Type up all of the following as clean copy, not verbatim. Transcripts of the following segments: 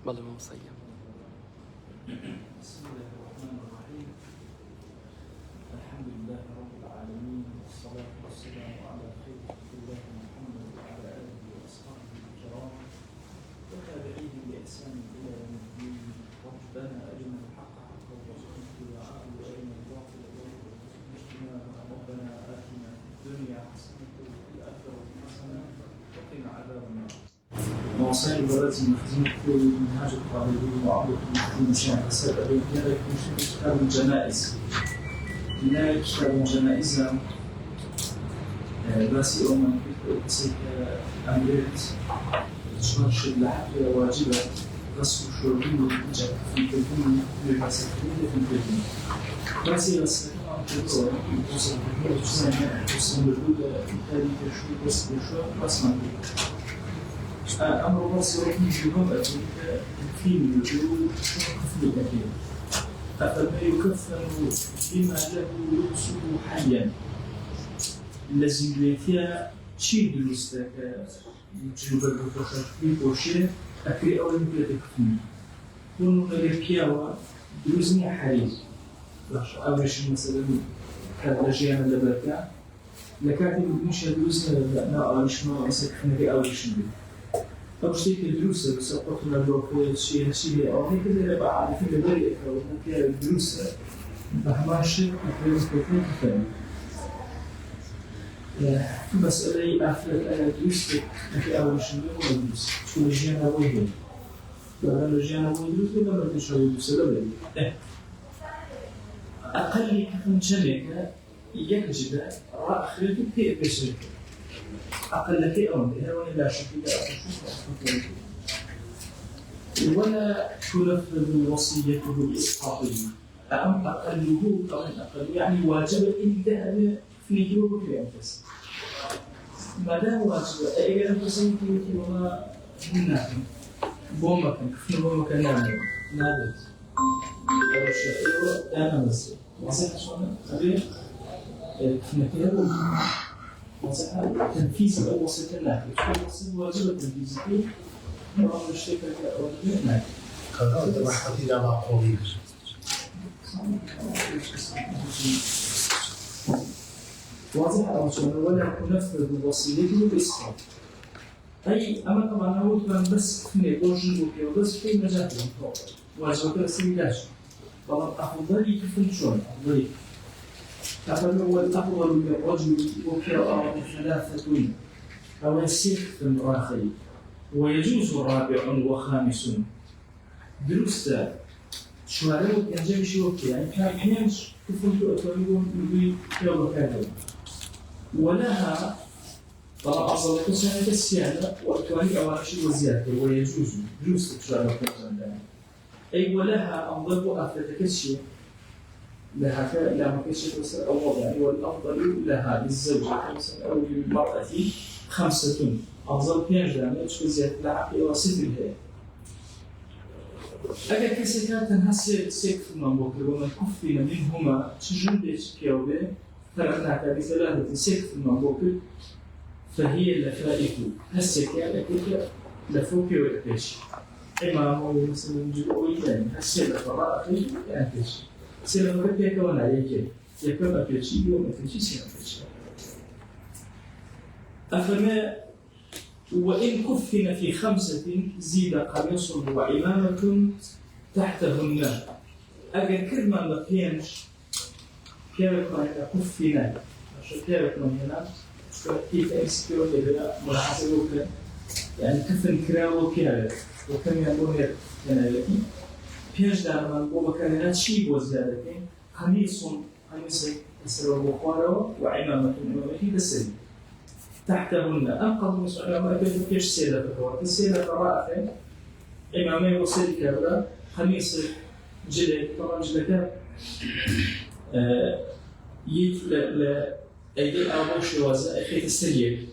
بەڵێ مەوسەیە. بسم الله الرحمن الرحيم. الحمد لله رب العالمين، والصلاة والسلام على خير خلق الله محمد وعلى آله وأصحابه الكرام وتابعيهم بإحسان إلى يوم الدين. ربنا أرنا الحق حقا وارزقنا اتباعه وأرنا الباطل باطلا وارزقنا اجتنابه. ربنا آتنا في الدنيا حسنة وفي الآخرة حسنة وقنا عذاب النار. وصائب ولازم خدمة منهاج الطالبين وعبد المفتين شيخ السيد أبي بكر يكون كتاب الجنائز. لذلك كتاب الجنائز باسي أمم بسيك أمريت تشمرش الحفلة واجبة غسل شربين وإجاب في الكلبين للمساكين في الكلبين. باسي غسل الكلبين وصل الكلبين وصل بالرودة بالتالي تشوي بس بشوي بسمع أمر الله ربي في الوضع في الوجود كفر كثير. أفما يكفر بما له لبسه حيا الذي فيها شيء دروستك يجب الرفاق في وشيء أكري أول مكلا تكفني كونوا نريكيا دروزني حريز أولش مثلا كالرجيان اللبكة لكاتب مش دروزني لا أولش ما أسكفني في أولش بي أو شيء كدروسة بس أقطنا الوقت شيء أو هيك كذا بقى عارفين لبري أو ممكن دروسة بهماش كذا كذا كذا مسألة أفضل دروسة في أول شيء ولا دروسة شو الجيانا وين لا الجيانا وين دروسة ولا ما تشوي دروسة لا بد أقل كفن شركة يكجد رأخذ في بشركة أقل شيء أو ولا شك ولا تنفذ وصيته الإسقاطية أم أقله أو أقل يعني واجب الذهاب في جوب في أنفس ما دام واجب أي أنفس يمكن وما هناك بومك كفن بومك نعمل نادت أو الشيء أنا بس وصيح شلون خبير كفن مسألة تنفيذ الوصية النافذة، الوصية واجب التنفيذ فيه، نظام الشركة واجب النافذة. هذا محط إلى معقولين. واضح أو شلون ولا تنفذ وصيته بإسقاط. أي أما طبعا هو كان بس في بوجه وبس في مجال واجب السيداش. طبعا أفضل يكفي شلون أفضل. أفضل هو الأفضل من الرجل وقراءة ثلاثة أو ست آخر ويجوز رابع وخامس دروسة شوارع ينجم شوكي يعني كان ينجم كفلت أتوانيهم يوم كذا ولها طبعا أصل كسنة السيادة وأتواني أواشي وزيادة ويجوز دروسة شوارع كذا أي ولها أنظر أفضل كشي لها لا مكشف مثلا أو وضع والأفضل لها للزوجة مثلا أو للمرأة خمسة أفضل بينجا مش بزيادة العقل وصفر هي. أجا كسكات هسه سيف المنبوك ومن كفنا منهما تجند كيوبه فرقنا بثلاثة سيف المنبوك فهي اللفائف هسه كان كده لفوك وإكتش إمام مثلا جلويا هسه لفراء أكتش سيلا مرتبة كون عليك يكون أكتشي يوم أكتشي سيلا أكتشي أفما وإن كفن في خمسة زيد قميص وعمامة تحتهن أجل كلمة ما بينش كيف كفنا عشان كيف من هنا كيف أمسكوا لبنا ملاحظة يعني كفن كراو كيف وكم يقول هنا لكن بينش دائما بوما كان شيء وزيادة قميص يسر بخاره وعمامة تسري تحتهن أنقض مسؤولة ما يكون فيش سيدة فكرة السيدة قراءة إمامي وسيد كابرا خميس جلد طبعا جلد يت ل أيدي أو شوازة أخيت السرير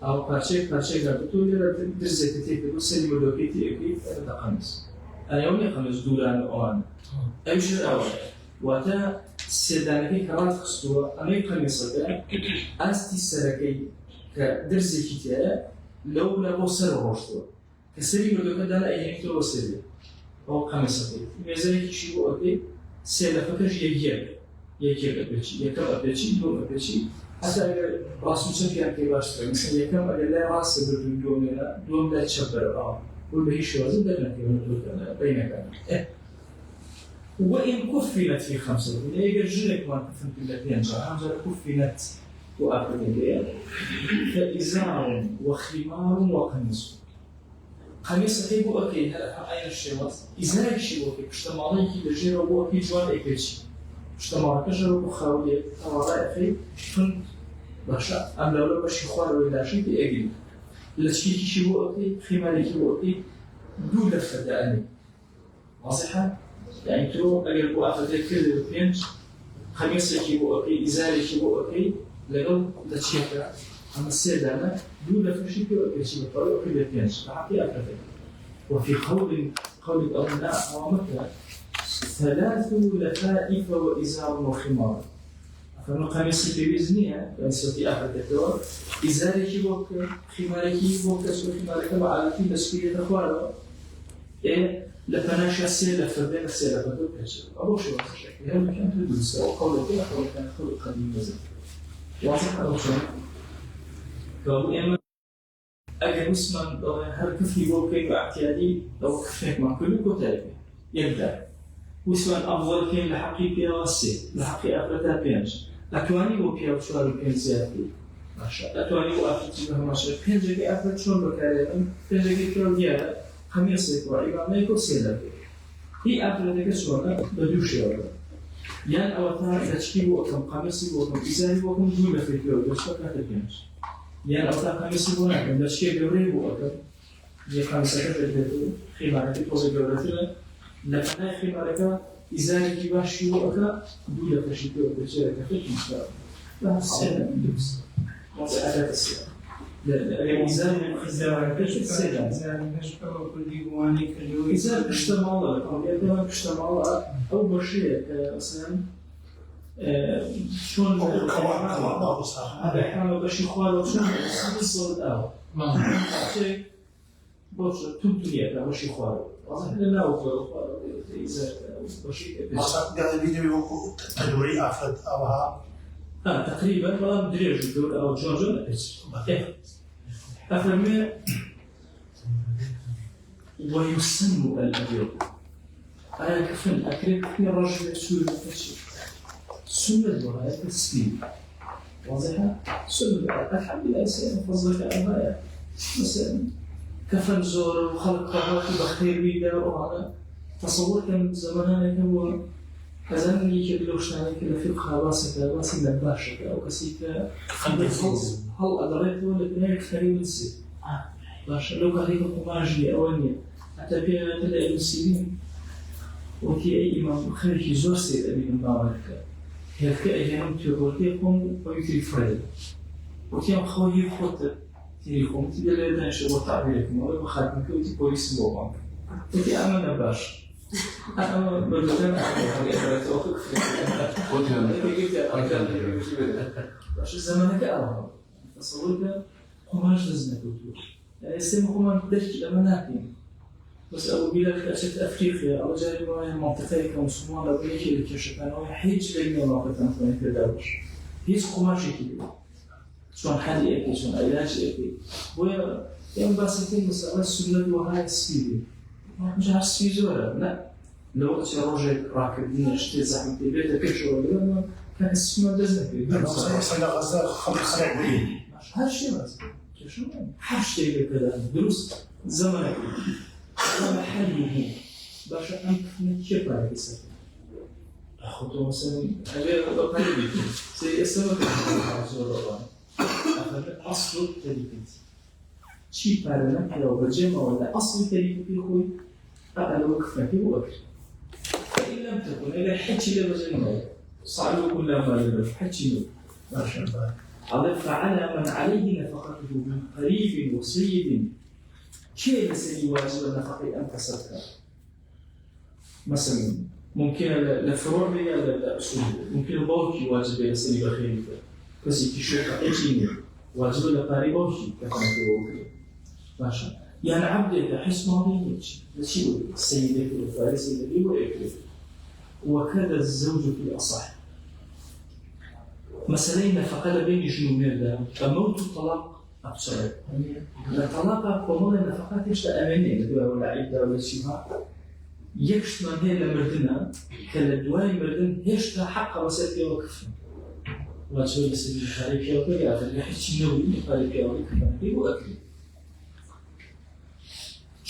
أو بارشة قابتو يرى درزة تتيك وسيد مدوكيتي أكيد هذا قميص أنا يومي قميص دوران أوان أمشي أول وتا سيدانكي كرات خستوا أمي قميصة أستي السركي كدرسي كتير لو لا بوصل روشتو كسري بدو كده لا يعني تو سري أو خمسة ميزانك شيء أوكي سيدا فكرش يجيب أبيتشي يكم أبيتشي دون أبيتشي حتى راسو شكل يعني باش مثلا يكم أجل راس بدون دون لا تشبر والبهي شو زين بدنا كده بينك وإن كفنت في خمسة يرجلك ما كفنت بالتين جاء كفنت وأبدية فإزار وخمار وقميص قميص كي بو أكيد هلا أين الشيء إزار شيء بو كي اجتماعي كي بجير بو أكيد جوان إكيتشي اجتماعي كجرو بخاوية أوراق أخي فن باشا أم لولا باش يخوار ولا شيء بأجيب لشيء كي بو أكيد خمار كي بو أكيد دولة فداني واضحة يعني تو أجل بو أفضل كل بينج خميس كي بو أكيد إزار كي بو أكيد لقل لشيء أما السيدة دولة فشي كي أكيد شيء بطريقة كل بينج حقي أفضل وفي قول الأغناء ومثلا 3 لفائف وإزار وخمار فمن قميص في بإذنها يعني سوتي أفضل إزار كي بو خمار كي بو كسر خمار كما على كي تسوية أخواره لفناش السيلة فبين السيلة فبين كشف أبو شو هذا هم كان تدرس أو قول كذا قول كان خلق قديم مزج واضح أبو شو فهو إما أجل مسلم هل كفي وكيف اعتيادي أو كفيك مع كل كتابه يبدأ وسواء أفضل كين لحقيقة واسع لحقيقة أفضل بينج أتواني وبيع شوار بينج زيادة ماشاء أتواني وأفضل جمه ماشاء بينج جي أفضل شون بكارم بينج جي كيو دياله خميس وإمام يكون سيدا هي أفضل كسوة بدوشة يعني أوتار تشكيل وكم خميس وكم إزاي وكم دولة في اليوم بس فقط الجنس يعني أوتار خميس وكم تشكيل جوري وكم هي خمسة كتير خمارة توزع جورتنا لكن خمارة إزاي كيباش وكم دولة في الشتاء بتشارك في المستقبل لا سيدا دوس ما سألت السيدا الإنسان إذا كشف إذا اشتمل أو اشتمل أو بشيء مثلا شون هذا حاله بشيء خالص شون يصير أو شيء بوش تمتليه أو شيء خالص أصلا لا هو إذا بشيء مثلا قال الفيديو تدوري أفرد أوها تقريبا ما أدري جدول أو جورجن أفهم ويسن الأبيض أنا كفن أكرم في رجل سوري مفتشي سنة الولاية التسليم واضحة؟ سنة الحمد لله سيئة فضلك أمايا مثلا كفن زور وخلق قهوة بخير بيدا وهذا تصور كان زمانها هو كذلك يكدلوشنا كده في خلاصة باسي لباشة أو كسيكا هل أدريته لبناء كريم السي باشا لو كان هيك قماجي أولي حتى بيها تلاقي المسلمين وكي أي إمام خارجي زور سيد أبي المبارك هيك أيام تقولتيكم ويكري فريد وكي أم خوي يخوت تيكم تبي لنا شو تعبيركم ولا بخاتمك وتي بوليس بوما وكي أمانة باش أنا بدأنا أقرأ توقف باش زمانك أراه تصورك قماش لازم تقول السيم قمان درج الأماناتين بس أبو بلاد كأشت أفريقيا أو جاي معي منطقة كمسلمان أو بيجي الكشف أنا وحيد بيني مناطق ثانية كداوش هيز قماش كده شلون حل إيه شلون علاج إيه ويا يوم باسيتين بس أول سلة وهاي سبيدي مش عارف سبيدي ولا لا لو أنت راجل راكب نشتري زحمة البيت كشوا ولا كان اسمه دزنك صار غزال 45 هالشيء بس شو حشتي كذا دروس زمانك أنا حليه باش أنت نشوف على كيسة أخذه مثلا أبي أقلبي سيسمى كذا أصل التركيز شيء بعدين لو بجمع ولا أصل التركيز خوي أنا وقفك وقف فإن لم تكن إلى حكي لبجمع صعب كل ما لبج حكي ما شاء الله على فعلى من عليه نفقته من قريب وسيد كيف سيواجب النفقة أن كسبتها مثلا ممكن لفروع بيا لأسود ممكن باوكي واجب لسني بخير كسي كشوف أجيني واجب لقاري باوكي كفنا كروكي ماشا يعني عبد حس ماضي نشيء السيدة والفارس الذي ويكذب وكذا الزوج في أصح مسألة نفقة بين جنون الله فموت الطلاق أبصر الطلاق كمان النفقات يشتى أمانية ولا عدة ولا شيء يكش من هي لمردنا كالدواء مردن يشتى حق مسألة وكفنا وأشوف بس الحريق يوكل أفضل يحس إنه يقارب يوكل وأكل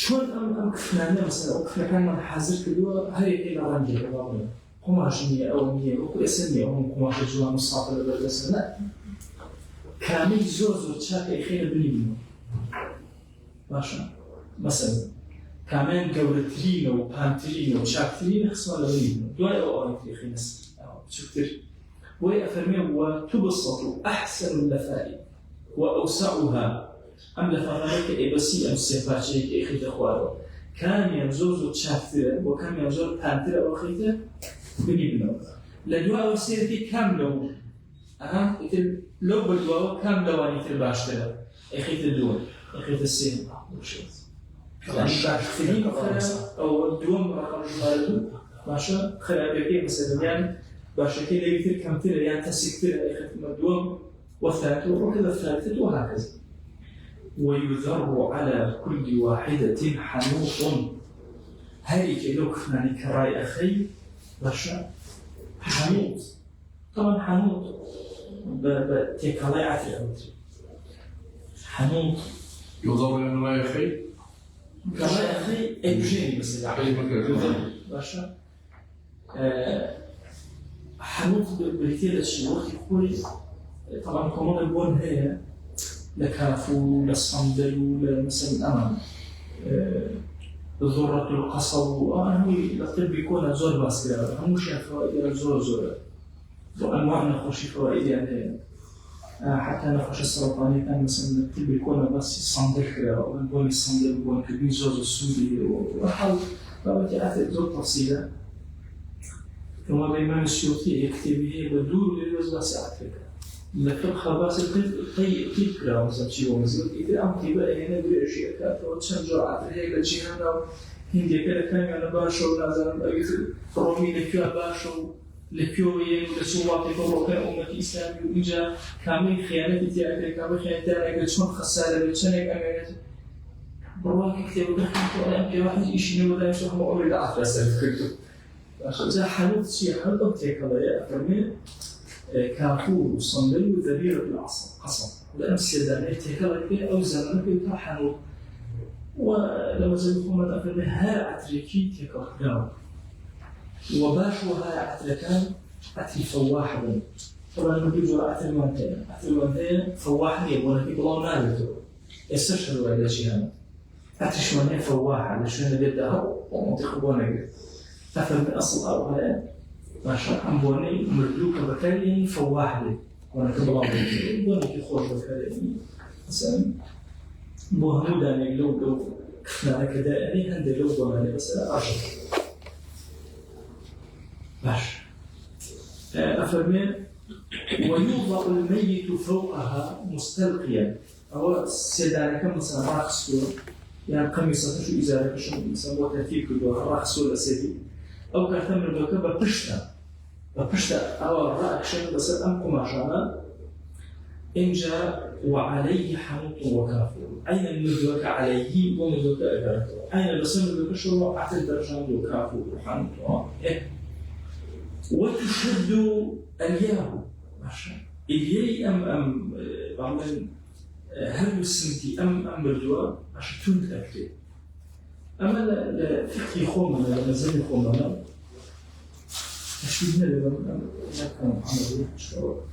شون أم كفنا مثلا كفنا كان من حاضر كلوا هاي كلا رنجة كبارنا قماشية أو مية أو اسمية هم قماش جوا مصافة لبرد لا كامل زوز وتشاك خير بنيمه باشا مثلا كمان جولترين وبانترين وشاكترين خصنا لبنيمه دواء أو أنتي خينس شكتر ويأفرمي وتبسط أحسن اللفائي وأوسعها أم لفظانك إبسي أم سيفاشيك إخيط أخواره كان ينزوز تشافتر وكان ينزوز بانتر أو خيطة بنيبنو لدواء وسيرتي كاملو يتل لو بالدواء كاملو يتل باشتر إخيط الدول إخيط السين يعني باشترين أو الدوم رقم جمالة باشا خلابيكي مثلا يعني باشكل يكثر كم تر يعني تسكتر إخيط الدوم والثالث وكذا الثالثة وهكذا ويذر على كل واحدة حنوط هاي لو كنا نكراي أخي باشا حنوط طبعا حنوط بتكلايات الأوتر حنوط يضر لنا يا أخي كراي أخي أيجيني بس يضر باشا حنوط بريتيل الشيوخ يقول طبعا كمان البون هي لكافو للصندل لمثلا أمام ذرة القصب هو الطب يكون زور بس كده هم مش فوائد زور وأنواع نخش فوائد يعني حتى نخش السرطاني كان مثلا الطب يكون بس الصندل كده ونقول الصندل ونقول كبير زوز السودي وحاول بتعرف زور تفصيلة ثم بإمام السيوطي يكتبه بدور للوزن ساعات فكرة لكن خلاص طيب كلام زبشي ومزيد إذا أمتي بقى هنا بريشة كاتو وتشجع عطيه للجهاد أو هندي كذا كان أنا باشو لازم أقول رومي لكيو باشو لكيو يلسوا في كل كان أمة إسلام وإجا كامل خيانة تيجي كامل خيانة تيجي شون خسارة بتشنك أمانة برواك كتير دخلت وأنا أمتي واحد إيش نبغى نشوف ما أقول لا أفرس الفكرة عشان حلوت شيء حلوت تيكلا يا أفرمي كافور وصندل وذبيرة القصب لأن السيدان تيكلا كي أو زمان كي تحنو ولما زلتم من أفرمي ها عتريكي تيكلا كلاو وباشو ها عتركان عتري فواح بني طبعا نبيجوا عتري فواح يبغون يبغون نالتو يستشهدوا على شيء هذا عتري شوانية فواح على شو نبيدها ومنتخبونه أفهم أصل أو هذا ما شاء الله بوني مردوك بكالي فواح لي وأنا كبرى بوني كخوش بكالي مثلا بوهمودا لو كفنا كذا يعني هندي لو بوني بس أشر باش أفهم ويوضع الميت فوقها مستلقيا أو سيدانك مثلا راقص يعني قميصة شو إزارة شو مثلا ترتيب كده راقص ولا سيدي أو كان من الوكبة بشتا أو رأكشن بس أمكم عشانا إن جاء وعليه حنوط وكافور أين المدوك عليه ومدوك أجارته أين بس المدوك شروع عتل درجان وكافور وحنوط وتشد الياه إليه أم بعمل هل السنتي أم بالدواء عشان تنتأكد أما لفكري خومنا لما زال خومنا أشبهنا لما كان محمد شعور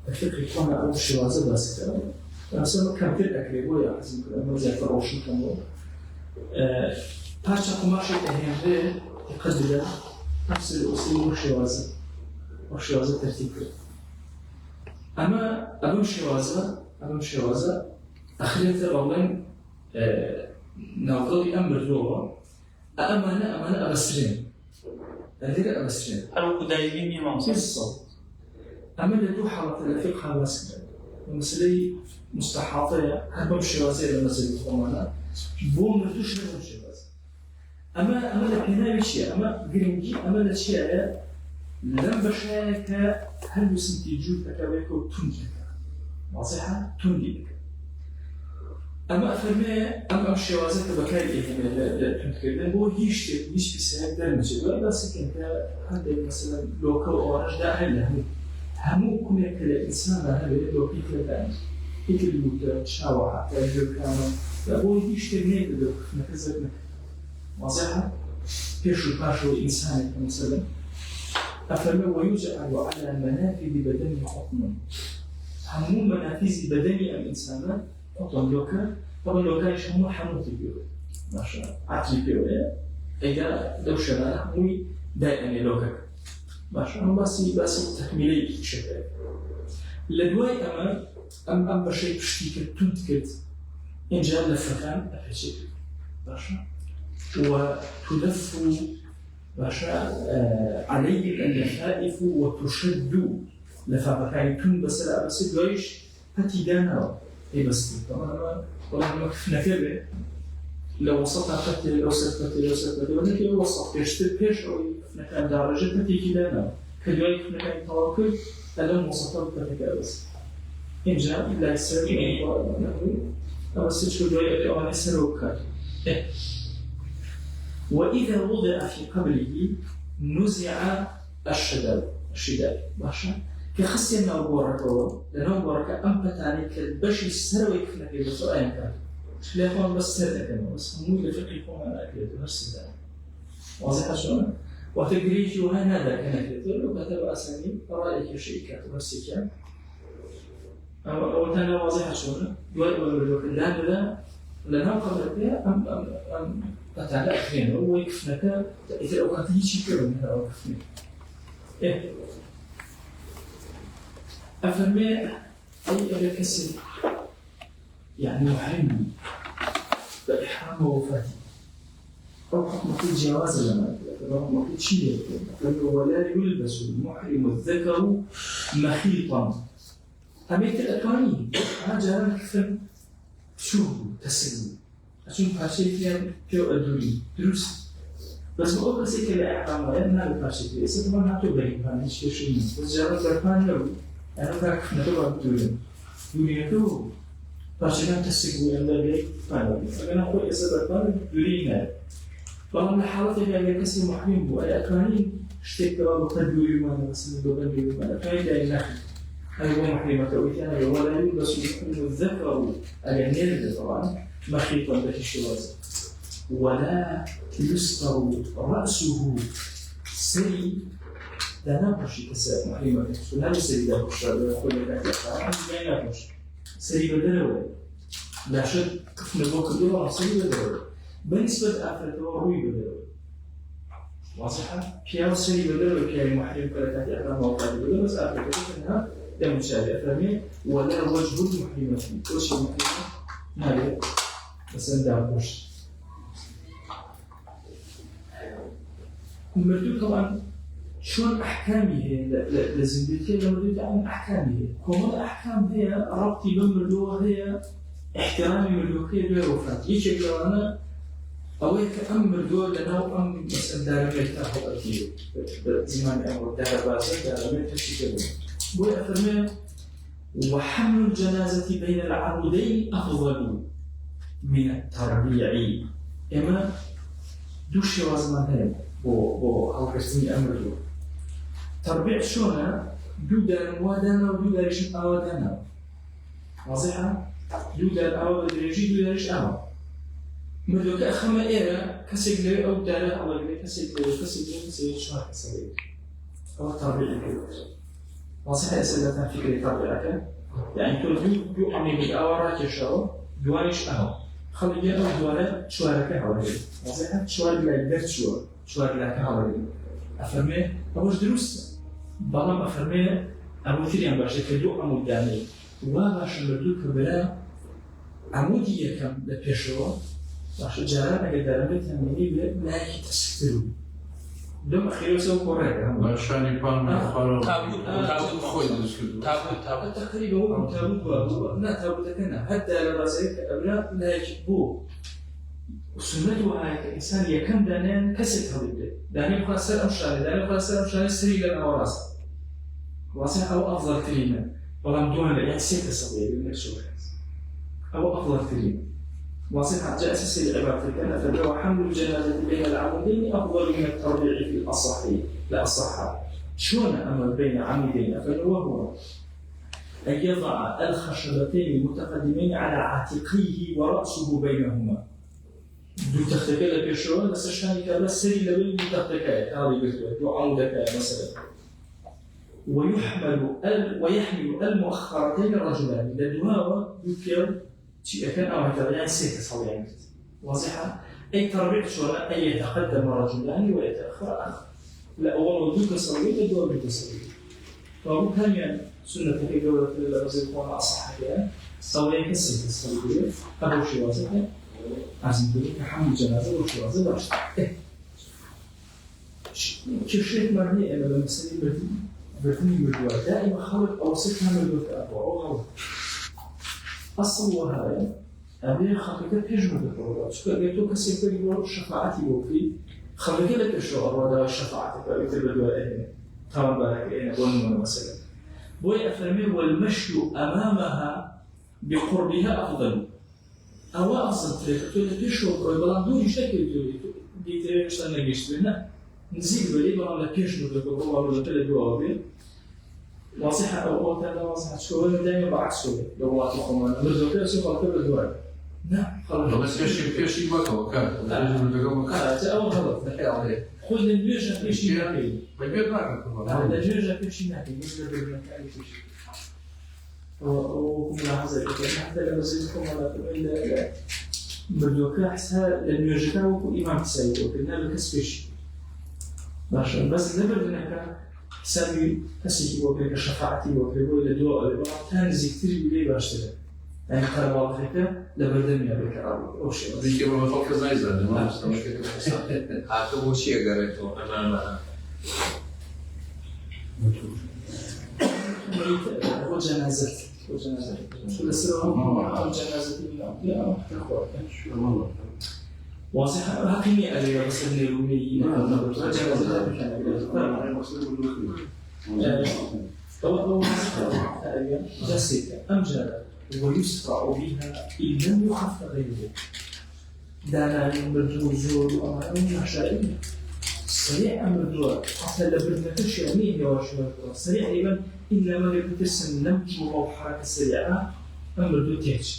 الفكري خومنا أول شوازة بس كلام أنا سألت كم تلك ويا عزيز كلام زي فروشي كانوا بارشة قماشة أهمية يقدر نفس الأصول وشوازة ترتيب أما أبو شوازة أخريت الأولين نوقضي أمر اللغة أمانة أبسرين هذه أبسرين هل هو دايمين يمام بالضبط أما اللي حالة الفقه خلاص ومسألة مستحاضة هربا بشوازي لمسألة خوانا بو مردوش لهم شواز أما لبناوي شيء أما جرينجي أما لشيء لم بشاك هل يسنتي جود أكابيكو تنجيك واضحة تنجيك أما أفرمي أما الشوازات بكاري تنجيك بو هيش بسهل در مجدوى بس كنت هذا مثلا لوكال أورانج ده أهل همو كنا كالإنسان هذا لو كيف لدان كيف المدة شاوعة تأجر كامل لابو هيش تنجيك ده نكذبنا واضحة كيشو باشو إنسان مثلا أفرمي ويجعل على منافذ بدني حكم همو منافذ بدني الإنسان حكم لوكا طبعا لوكا يشمو حموتي بيوه ماشا عقلي بيوه إذا لو شبه هموي دائما لوكا ماشا هم باسي تكميلي شكل لدواي أم بشي بشتيك تنتكت إن جاء لفكان أفشيك ماشا وتلف باشا عليه اللفائف وتشد لفافكاي تون بسلا بس دويش هتيدانا اي بس طبعا والله كيف نكبه لو وصلت حتى لو سكت ولا كي وصلت يشتبهش او نكان درجه هتيدانا كدوي كيف نكان توكل انا وصلت بتاعك بس ان جاء الا يسر او سيتشو دوي او نسروك وإذا وضع في قبله نزع الشداد باشا كخسي نوبورك لنوبورك أمبتاني كالبشي السروي كنا في بسوء كان لا يكون بس سردك بس همو يلفق يكون على أكلته نفس ذلك واضح شلون؟ وتجريج وهذا كان كثير وكتب أسامي رأيك شيء كاتب نفسك أو تنا واضح شلون؟ يقول لا لأنه قبل كده أم تعالى أخينا هو يكفنك إذا لو كانت هيك كده من هذا كفنك إيه أفهمي أي كسر يعني محرم بإحرام وفاته أو حكم في جواز لما ما في شيء ولا يلبس المحرم الذكر مخيطا أبيت الأكواني أنا جارك كفن شو تسلم أشوف هالشيء فيها جو أدري دروس بس ما أقول سيك لا إحرام ولا أنا بفاشي فيه إذا ما نعطيه بريفان إيش شيء بس جرب بريفان لو أنا كاك نتوه بدون يوري نتوه فاشي كان تسيقوا عند بيت فاهم أنا أقول إذا بريفان يورينا والله حالته يعني كسي محرم وأي أكاني اشتكى بقدوري ما مثلا بقدوري ما أكاني ده نحن هذا هو محرم تويتنا ولا يلبس المحرم الذكر العنير طبعا مخيطا به الشواذ ولا يستر رأسه سري لا نبشي كسر محرمة لا سري لا بشر لا كل ذلك لا نبشي سري بدلوه لا شد كفنا بوك دولار سري بدلوه بالنسبة لأفراد روي بدلوه واضحة كيا سري بدلوه كيا محرم كلا تحت أحرام وقاد بدلوه بس أفراد كنها دم شارع أفرمي ولا وجه المحرمة كل شيء محرمة هذا بس ندعوش المردود طبعا شلون أحكامي هي لزنديتي المردود عن أحكامي كمان أحكام هي ربطي بالمردود هي احترامي مردوكي بوفاة يجي أنا أويك أم مردود لأنه أم مثلا دارمي تأخذ أكيد زمان أمر دار باسة دارمي تشكيله بوي أفرمي وحمل الجنازة بين العمودين أفضل من التربيع إما دوشي وازمان هين بو هالكرسيني أمر دو تربيع شونا دو دار موادانا ودو دارش أوادانا واضحة دو دار أواد دريجي دو دارش أواد مردوك أخما إيرا كسيقلي أو دارا أو أجلي كسيقلي شوار كسيقلي أو تربيع واضحة أسئلة فكرة تربيعك يعني كل دو عمي بالأوارات يشعو دوانش أهو خليه أو دوانة شوارك حوالي واضحة شوار لا يقدر شوار لا كحوالي أفرمي أوش دروس بالام أفرمي أبو تريان باش كدو عمود داني وباش مردو كبلا عمودية كم لبيشوا باش جارا أجدارم تمني بلا لا يتسكروا دم أخير سوى كوريكا لا شاني بان مخارج تابوت خوي دسكدو تابوت تقريبا هو تابوت لا تابوت كنا حتى لما زيك أبناء لا يجبوه وسنته هاي إنسان يكم دانين كسر هذا دانين خلاص أمشان دانين خلاص أمشان سري لنا وراسه واسع أو أفضل كلمة والله بدون يعني سيت الصغير بالنشوة أو أفضل كلمة واسع جاء أساس العبارة كان فدوا حمل الجنازة بين العمودين أفضل من التربيع في الأصحي لا الصحة شلون أمر بين عمودين فهو أن يضع الخشبتين المتقدمين على عاتقيه ورأسه بينهما دو تختكي لك شلون بس عشان كذا سري لبين تختكي هذه قلت دو عمودك مثلا ويحمل المؤخرتين الرجلان لدواء يمكن شيء كان أو هذا سيت صويان واضحة أي تربيع شلون أن يتقدم رجلان ويتأخر آخر لا أول دوك صوي لدواء دوك صوي فهو كان يعني سنة في دولة الرزق وانا أصح كذا صوي كسر الصوي أبو شيء واضحة عزم بيك حمل جنازة أبو شيء واضحة باش كيف شيء مرني أنا لما سني برتني مدوى دائما خلق أوصفها مدوى أبو أو أصل وهاي أبي خلقك تجمع بالطورات شو قلتوا كسر يقول شفاعتي وفي خلقك لك شو أراد شفاعتك ويكتب الدواء طبعا بالك أنا بقول مثلا بوي أفرمي والمشي أمامها بقربها أفضل أو أفضل تريد تشوف بلان دون شكل تريد تشتغل نجيشتنا نزيد بلي بلان لكيش نقول ولا تريد دوابي واضحة أو كذا واضحة شو دائما بعكسه لو واحد خمر نرجع كذا شو خلقه بالدواب نعم خلاص بس كيش يبقى كان أو غلط نحكي عليه خذ البيجة كيش ينحكي بيجي معك هذا البيجة كيش ينحكي مثل بالمكان كيش وملاحظة كذا حتى لو زيدكم ولا إلا بدوكا حسها البيجة وكو إمام تساوي وكنا بكسبش ماشي بس نبر هناك حسابي كسي وكذا شفاعتي وكذا ولا دواء كان زكتير بلي باشتغل يعني قرار هيك لبردم يا بكرة أو شيء. ذيك ما بفكر زايزة ما مستوى كده. هاتوا وشي قريتوا أنا وجنازة شو السلام جنازة لا تخوف شو واضح حقيقي أنا بس الرومي جنازة كان جسد أمجد ويسرع بها إن لم يخف غيره دانا يمرجو زور وأمانه عشائي سريع أمرجو حتى لبرنا تشيعني يواشوا سريع أيضا إنما يبتسم نمج وحركة سريعة أمرجو تيج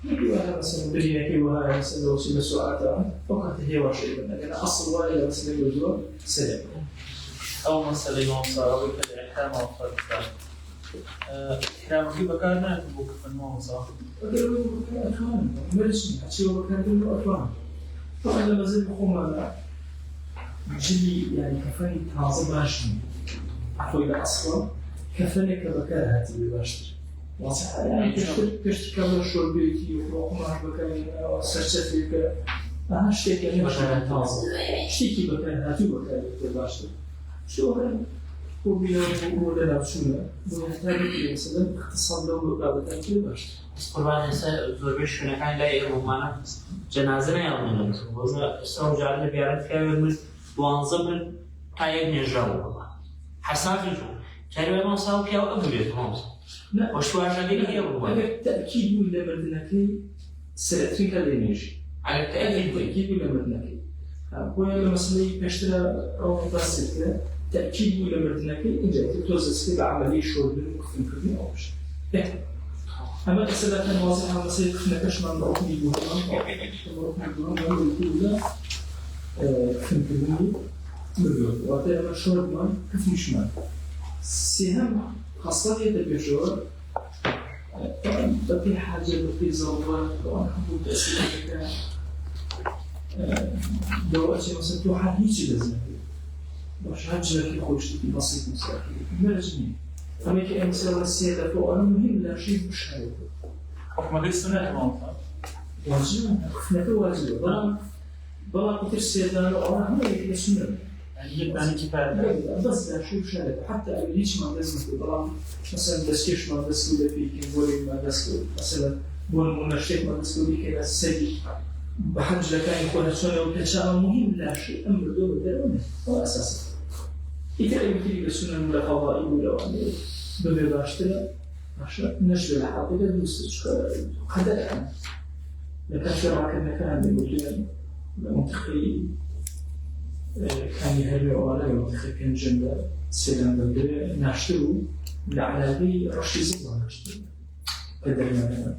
نقول هذا مثلا برينك وهذا مثلا لو سمى سؤال فقط هي واشيء لكن أصل ولا مثلا يمرجو سريع أو مثلا يوم صار بالإحكام أو فرق إحكام كيف كان نبوك في الموضوع أقول أفهم ملشين أشياء وكان أفهم طبعا لما زلت بخوما جلي يعني كفاني تازة باشني أخوي لأصلا كفاني كبكار هاتي بباشتر واضح يعني كشت كبر شور بيتي وخوما بكاري سرسفيك أنا اشتكي يعني بشان تازة اشتكي بكار هاتي بكاري بباشتر شو هذا هو بينه ولا لا شو ويحتاج مثلا اختصار له مقابلة كبيرة. قربان إنسان زوربيش هنا كان لا يهمنا جنازة يومنا بس وزنا استوجع اللي بيعرف كيف من وانظم تايب نجربه حساس جو كانوا ما صاروا كيا وأبويت هم لا وشو عشان كذا هي هذا تأكيد ولا بدناكي سلترين كلاميش على تأكيد ولا بدناكي ولا مثلا يشتري أو بس كده تأكيد ولا بدناكي إنجاز توزع كده عملية شغل ممكن كذي أو شيء أما إذا كان واضح مثلا كنا كشنا نروح نجيبه نروح نقول لا كنت بني مريض وقتها مشهور من كيف مش من سهم خاصة يتبجور طبعا بقي حاجة بقي زوجة طبعا حبوب تأثير دواء شيء مثلا تو حد هيك لازم باش هاجر كي خوش تبي بسيط مستقيم مرجني أما كي مثلا السيادة تو أنا مهم لا شيء مش هاي حكم هذه السنة تمام واجب كفنا واجب بلا كتير السيادة أنا هم اللي يسمعون يعني كفاية بس لا شو شارك حتى ليش ما لازم طبعا مثلا بس كيش ما بس ولا في كيموري ما بس مثلا بون منشط ما بس ولا كذا سجي بحج لكان يكون شوية وكشاء مهم لا شيء أمر دول ده هو أساسا إذا يمكن يسون ولا قضاء ولا يعني بمباشرة عشان نشر الحقيقة دوست هذا يعني لكن شرع كان يقول منطقي كان يهرب على منطقي كان جنب سلام بدر نشروا لعلاقي رشيد الله نشروا قدرنا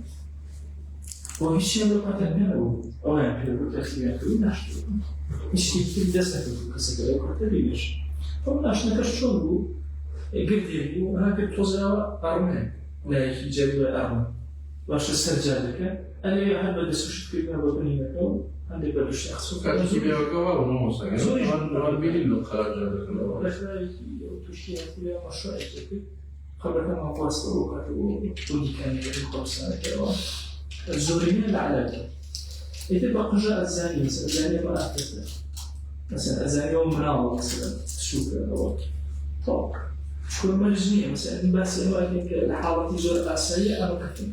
وهالشيء اللي قتلناه أو يعني في التسليمات نشروا الشيء في الدسة كسكرة قتلينش فمناشنا كشربوا قدروا هكذا توزع أرمان لا يجري أرمان واش السجادك أنا يحب الدسوش في ما ببني مكان عندي بدوش أخسر كان في بيوقع ولا موسى كان بيلين له خلاص لا شيء تشتي كل مشروع كذي قبل كما قاس وقت ودي كان يقول سنة كذا الزورين العلاقة إذا بقى جاء الزاني مثلا الزاني ما أكثر مثلا الزاني ومناول مثلا شوف الوقت طب شكون مجنية مثلا بس إنه الحالة تجار أساسية أنا كفن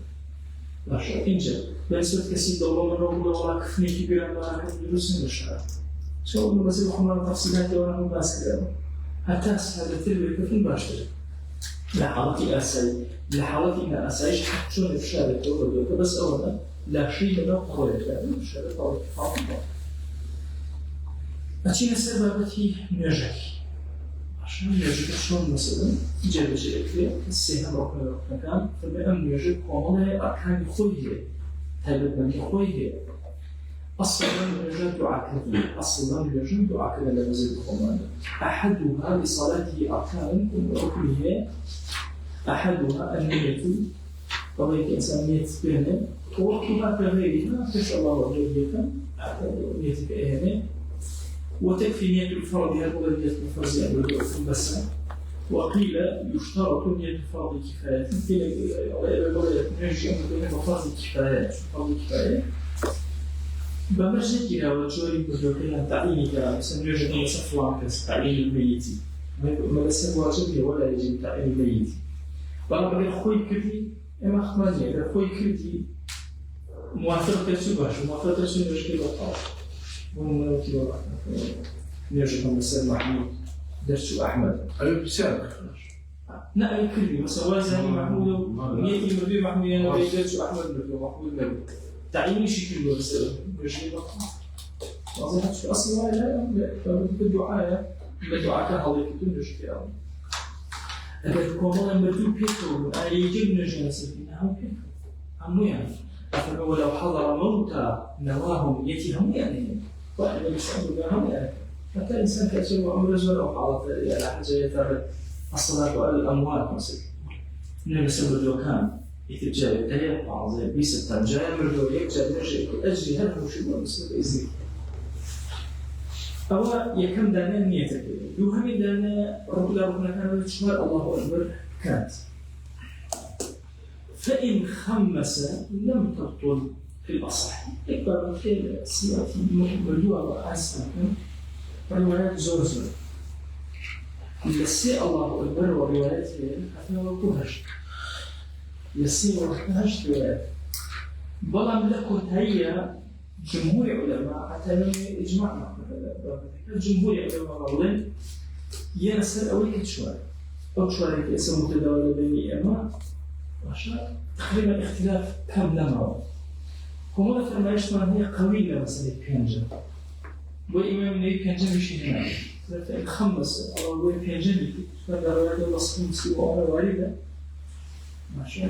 ماشي إنجا بس كسي دولة من ربنا ولا كفني كبيرة ما كان يدرس من الشارع شو إنه بس يروحون تفصيلات ولا هم بس كذا حتى هذا التربية كفن باشتر لحالة أساسية لحالة إن أساسية حتى شو الشارع تقول بس أولا لا شيء لا قوة لا الشارع طالع فاضي أشي السبب نجح عشان يجب شلون مثلا جاب شيء كذا السهم رقم كان فبأمن يجب قانون أركان خويه ثابت من خويه أصلاً يجب دعاء أصلاً يجب دعاء كذا لمزيد القرآن أحدها لصلاته أركان ركنها أحدها النية قضية إنسانية بينه ووقتها كغيرها فإن شاء الله وجل نيتك إهانة وتكفي نية الفرض هذا نية الفرض يعني بس وقيل يشترط نية الفرض كفاية نرجع بين فرض كفاية فرض كفاية بمجد كذا وجوري بجوكنا تعيين كذا مثلا نرجع مثلا فلان كذا تعيين الميت ما بس واجب ولا يجب تعيين الميت ولا بقى خوي كذي إما خمانية إذا خوي كذي موافقة تسوباش موافقة تسوباش كذا ومن كذا نرجع مثلا محمود درس أحمد أيوة بسالك لا أي كلمة مثلا وزاني محمود نيتي مربي محمود أنا درس أحمد مربي محمود مربي تعيين شكل مثلا رجلي بقى أظن شو أصلا لا بالدعاء كان حاضر كتير رجلي أكيد كمان مربي بيتو أنا يجيب نرجع سفينة هم بيتو هم يعني أفهم ولو حضر موتى نواهم يتهم يعني واحد يسأل هم يعني حتى الإنسان كأسره عمره زر أو حاضر على حاجة يتابع الصلاة والأموات مثلا من بسبب الوكان يتجاهل تريق بعض زي بيس التنجاة مرجو يرجع أجري هذا هو شيء مسبب إزاي أو يكم دانا نيتك يوهم دانا ربنا كان يشمل الله أكبر كانت فإن خمس لم تبطل في الأصح إكبر في السياق مجموعة أسماء روايات زوزو يسي الله أكبر وروايات حتى وكوهش يسي وروايات روايات بلام لكم هي جمهور علماء حتى من إجماع جمهور علماء قولين ينسل أولي كتشوار أو شوارك اسم متداول بين أما عشان تقريبا اختلاف تام معه هم مثلا ما يشتغل هي قوية مثلا بينجا والإمام نبي بينجا مش هنا فإن خمس أو بينجا فالروايات الرسول سوى واردة ماشي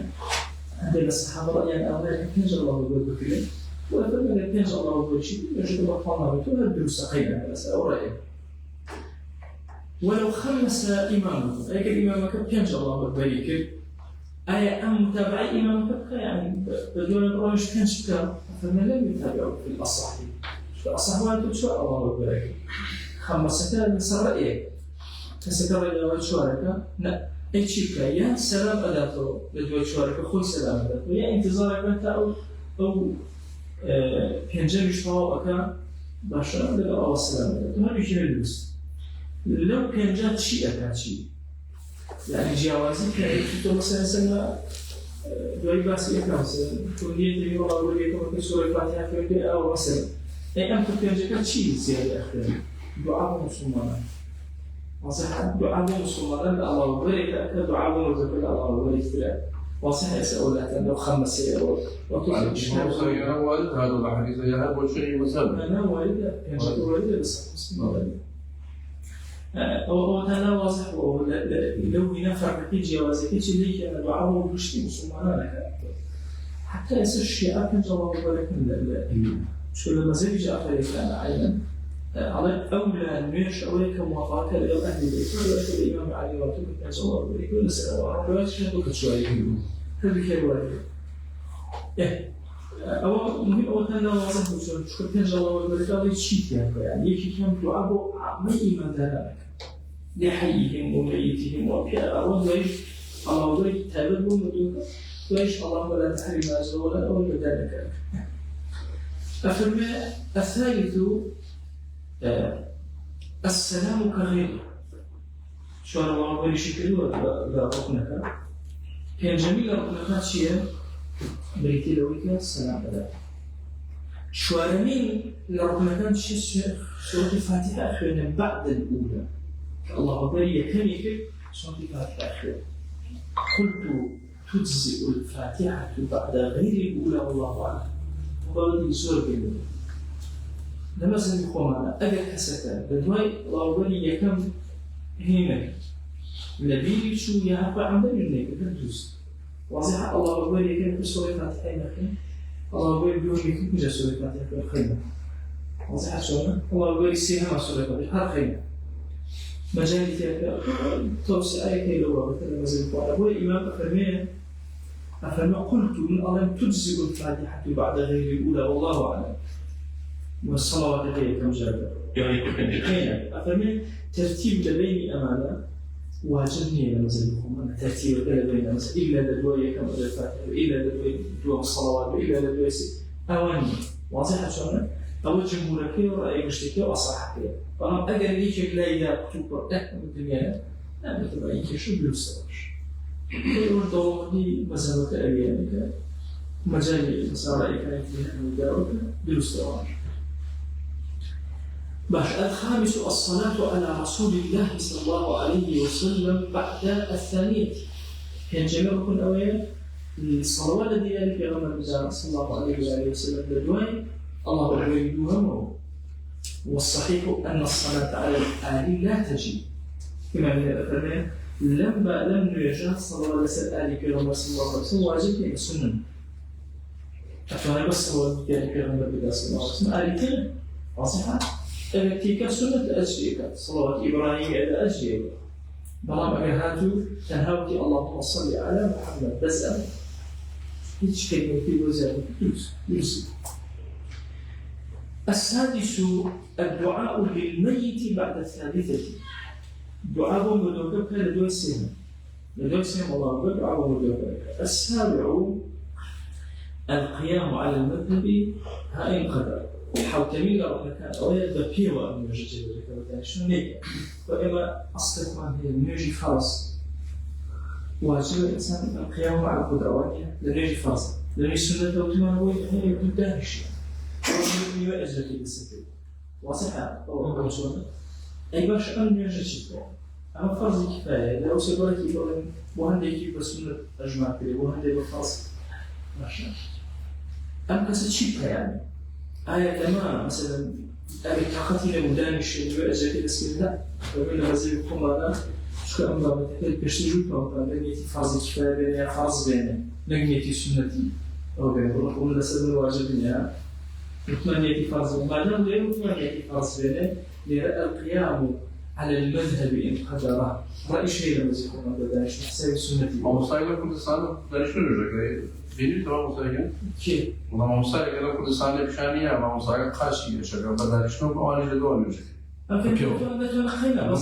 عندنا الصحابة رأيان أولاد بينجا الله يقول بكرة ولا بينجا الله يقول شيء يجب بطلنا بتوها الدروس قيمة مسألة ورأيه ولو خمس إمامه أي كالإمامك بينجا الله يقول أي أم متابعي إمامك يعني بدون الرأي كانش كذا فما لم يتابعوا في الأصح في الأصح ما تشوى الله يبارك خمس كذا من سرائك كسكر إلى شوارك لا أي شيء كيا سلام أداته لدول شوارك خل سلام أداته يا انتظارك أنت أو بينجم يشتغل أكا باشا لا أو سلام أداته هذا شيء الدروس لو كان جات شيء أكاد شيء يعني جوازي كان يكتب مثلا سنة دوای باسی ئەەکەم تونیەتی وڵاوەریەکەمە کە سوورەی فاتحە خوێندێ ئەو مەسەلە ئەم پێنجەکە چی زیادە ئەخوێنێ دوعا بۆ موسڵمانان واضح دوعا بۆ موسڵمانان لە ئەڵاوبەرێکە ئەکە دوعا بۆ مردەکە لە ئەڵاوبەرێک ترە واضح ئێستا ئەولاتەن لەو خەمەسەیەوە موسى والد هذا الحديث يا أبو شيء مسلم أنا واردة پێنجەکە واردە بەسەر أو أنا واضح لو هنا فرق جوازك شيء ليك أنا بعوض بشتي مسلمان حتى يصير الشيعة كان جواب ولكن شو لما زي جاء فريق أنا عينا على أولى نيش أولى كموافقة لو أهل البيت ولا الإمام علي وطبق كان جواب ولكن ولا سنة ولا شيء دوك شوية هذا كي واحد أو مهم أو كان واضح وشون شو كان جواب ولكن شيء يعني يكفي كان دعاء ما إيمان ذلك لحيهم وميتهم وأبياءهم وإيش الله ولي تابعهم ودوك وإيش الله ولا تحرم أزوالا أو ذلك أفرما الثالث السلام كغيره شو أنا الله ولي شكل ولا ركنك كان جميل ركنك شيء بيتي لويك السلام عليك شوارمين لركنك شيء سورة الفاتحة أخيرا بعد الأولى الله أكبر يكمل سورة الفاتحة أخيرا قلت تجزئ الفاتحة بعد غير الأولى والله أعلم وقال لي سورة الأولى لما سمي خومانا أجل حسكا بدواي الله أكبر يكمل هنا نبيل شو يعرف عن ذلك كنتوس واضح الله أكبر يكمل سورة الفاتحة أخيرا الله أكبر بيوم يكمل سورة الفاتحة أخيرا واضح شلون الله أكبر يسيها مع سورة الفاتحة أخيرا مجال توسع كي لو مثلا مزيد هو الإمام أفرمي قلت من ألم تجزئ الفاتحة بعد غير الأولى والله أعلم والصلوات كي كم جابر أفرمي ترتيب بين أمانة واجبني لمزيدكم ترتيب بين مثلا إلا لدوية كم الفاتحة إلا لدوية الصلوات وإلا لدوية أواني واضح شلون أو جمهورك ورأي مشتك وأصحك فأنا أجر ليك لا إذا كتب أحد الدنيا لا مثل أي شيء بلوستوش كل دور دي مذهبك أبيانك مجال مسار أي كان فيها مدارك بلوستوش باش الخامس الصلاة على رسول الله صلى الله عليه وسلم بعد الثانية كان جميع كل أوية الصلوات التي قال في غمر صلى الله عليه وسلم بدوين الله يريدها والصحيح أن الصلاة على الآل لا تجي كما من الأفرمان لم يجاء الصلاة على الآل في غمر صلى الله عليه وسلم واجب هي سنة أفرمان بس هو ذلك في غمر صلى الله عليه وسلم آل كلمة واضحة تلك سنة أجريك صلوات إبراهيم إلى أجريك بلام أجهاتو تنهاوتي اللهم صل على محمد بس أنا هيش كلمة في وزارة يوسف السادس الدعاء للميت بعد الثالثة دعاء مدوكك لدوى السنة الله أكبر دعاء مدوكك السابع القيام على المذهب هاي القدر حاوتني لو كان أولا ببيه وأن يجي ذلك شنو نيجي وإما أصلا ما هي نيجي فرص واجب الإنسان القيام على القدرة لنيجي فرص لأن السنة توتما هو هي بدان الشيء ومن أجل السبيل وصحة أو شلون أي باش أن يجي شيء أما فرض كفاية لو سيقولك يقولون وهندي بس سنة أجمع كده وهندي بفرض ماشي أم كسر شيء يعني آية كما مثلا أبي تحققي لمدان الشيء وأجل السبيل لا ومن هذه القمرة شو أمر بتحل بشتجوك أو بنيتي فرض كفاية بين فرض بين نجنيتي سنتي أو بين ولا نسأل واجبنا متمنيتي فرض ما دام غير متمنيتي فرض بين لرأى القيام على المذهب إن قدره رأي شيء لما يكون هذا داعش نحسب سنتي. ومصايب كل سنة داعش شنو رجع؟ بيني ترى مصايب. كيف؟ والله مصايب كل سنة بشانية ما مصايب خاشية شغال بدل شنو بقول جدول يجي. أكيد خينا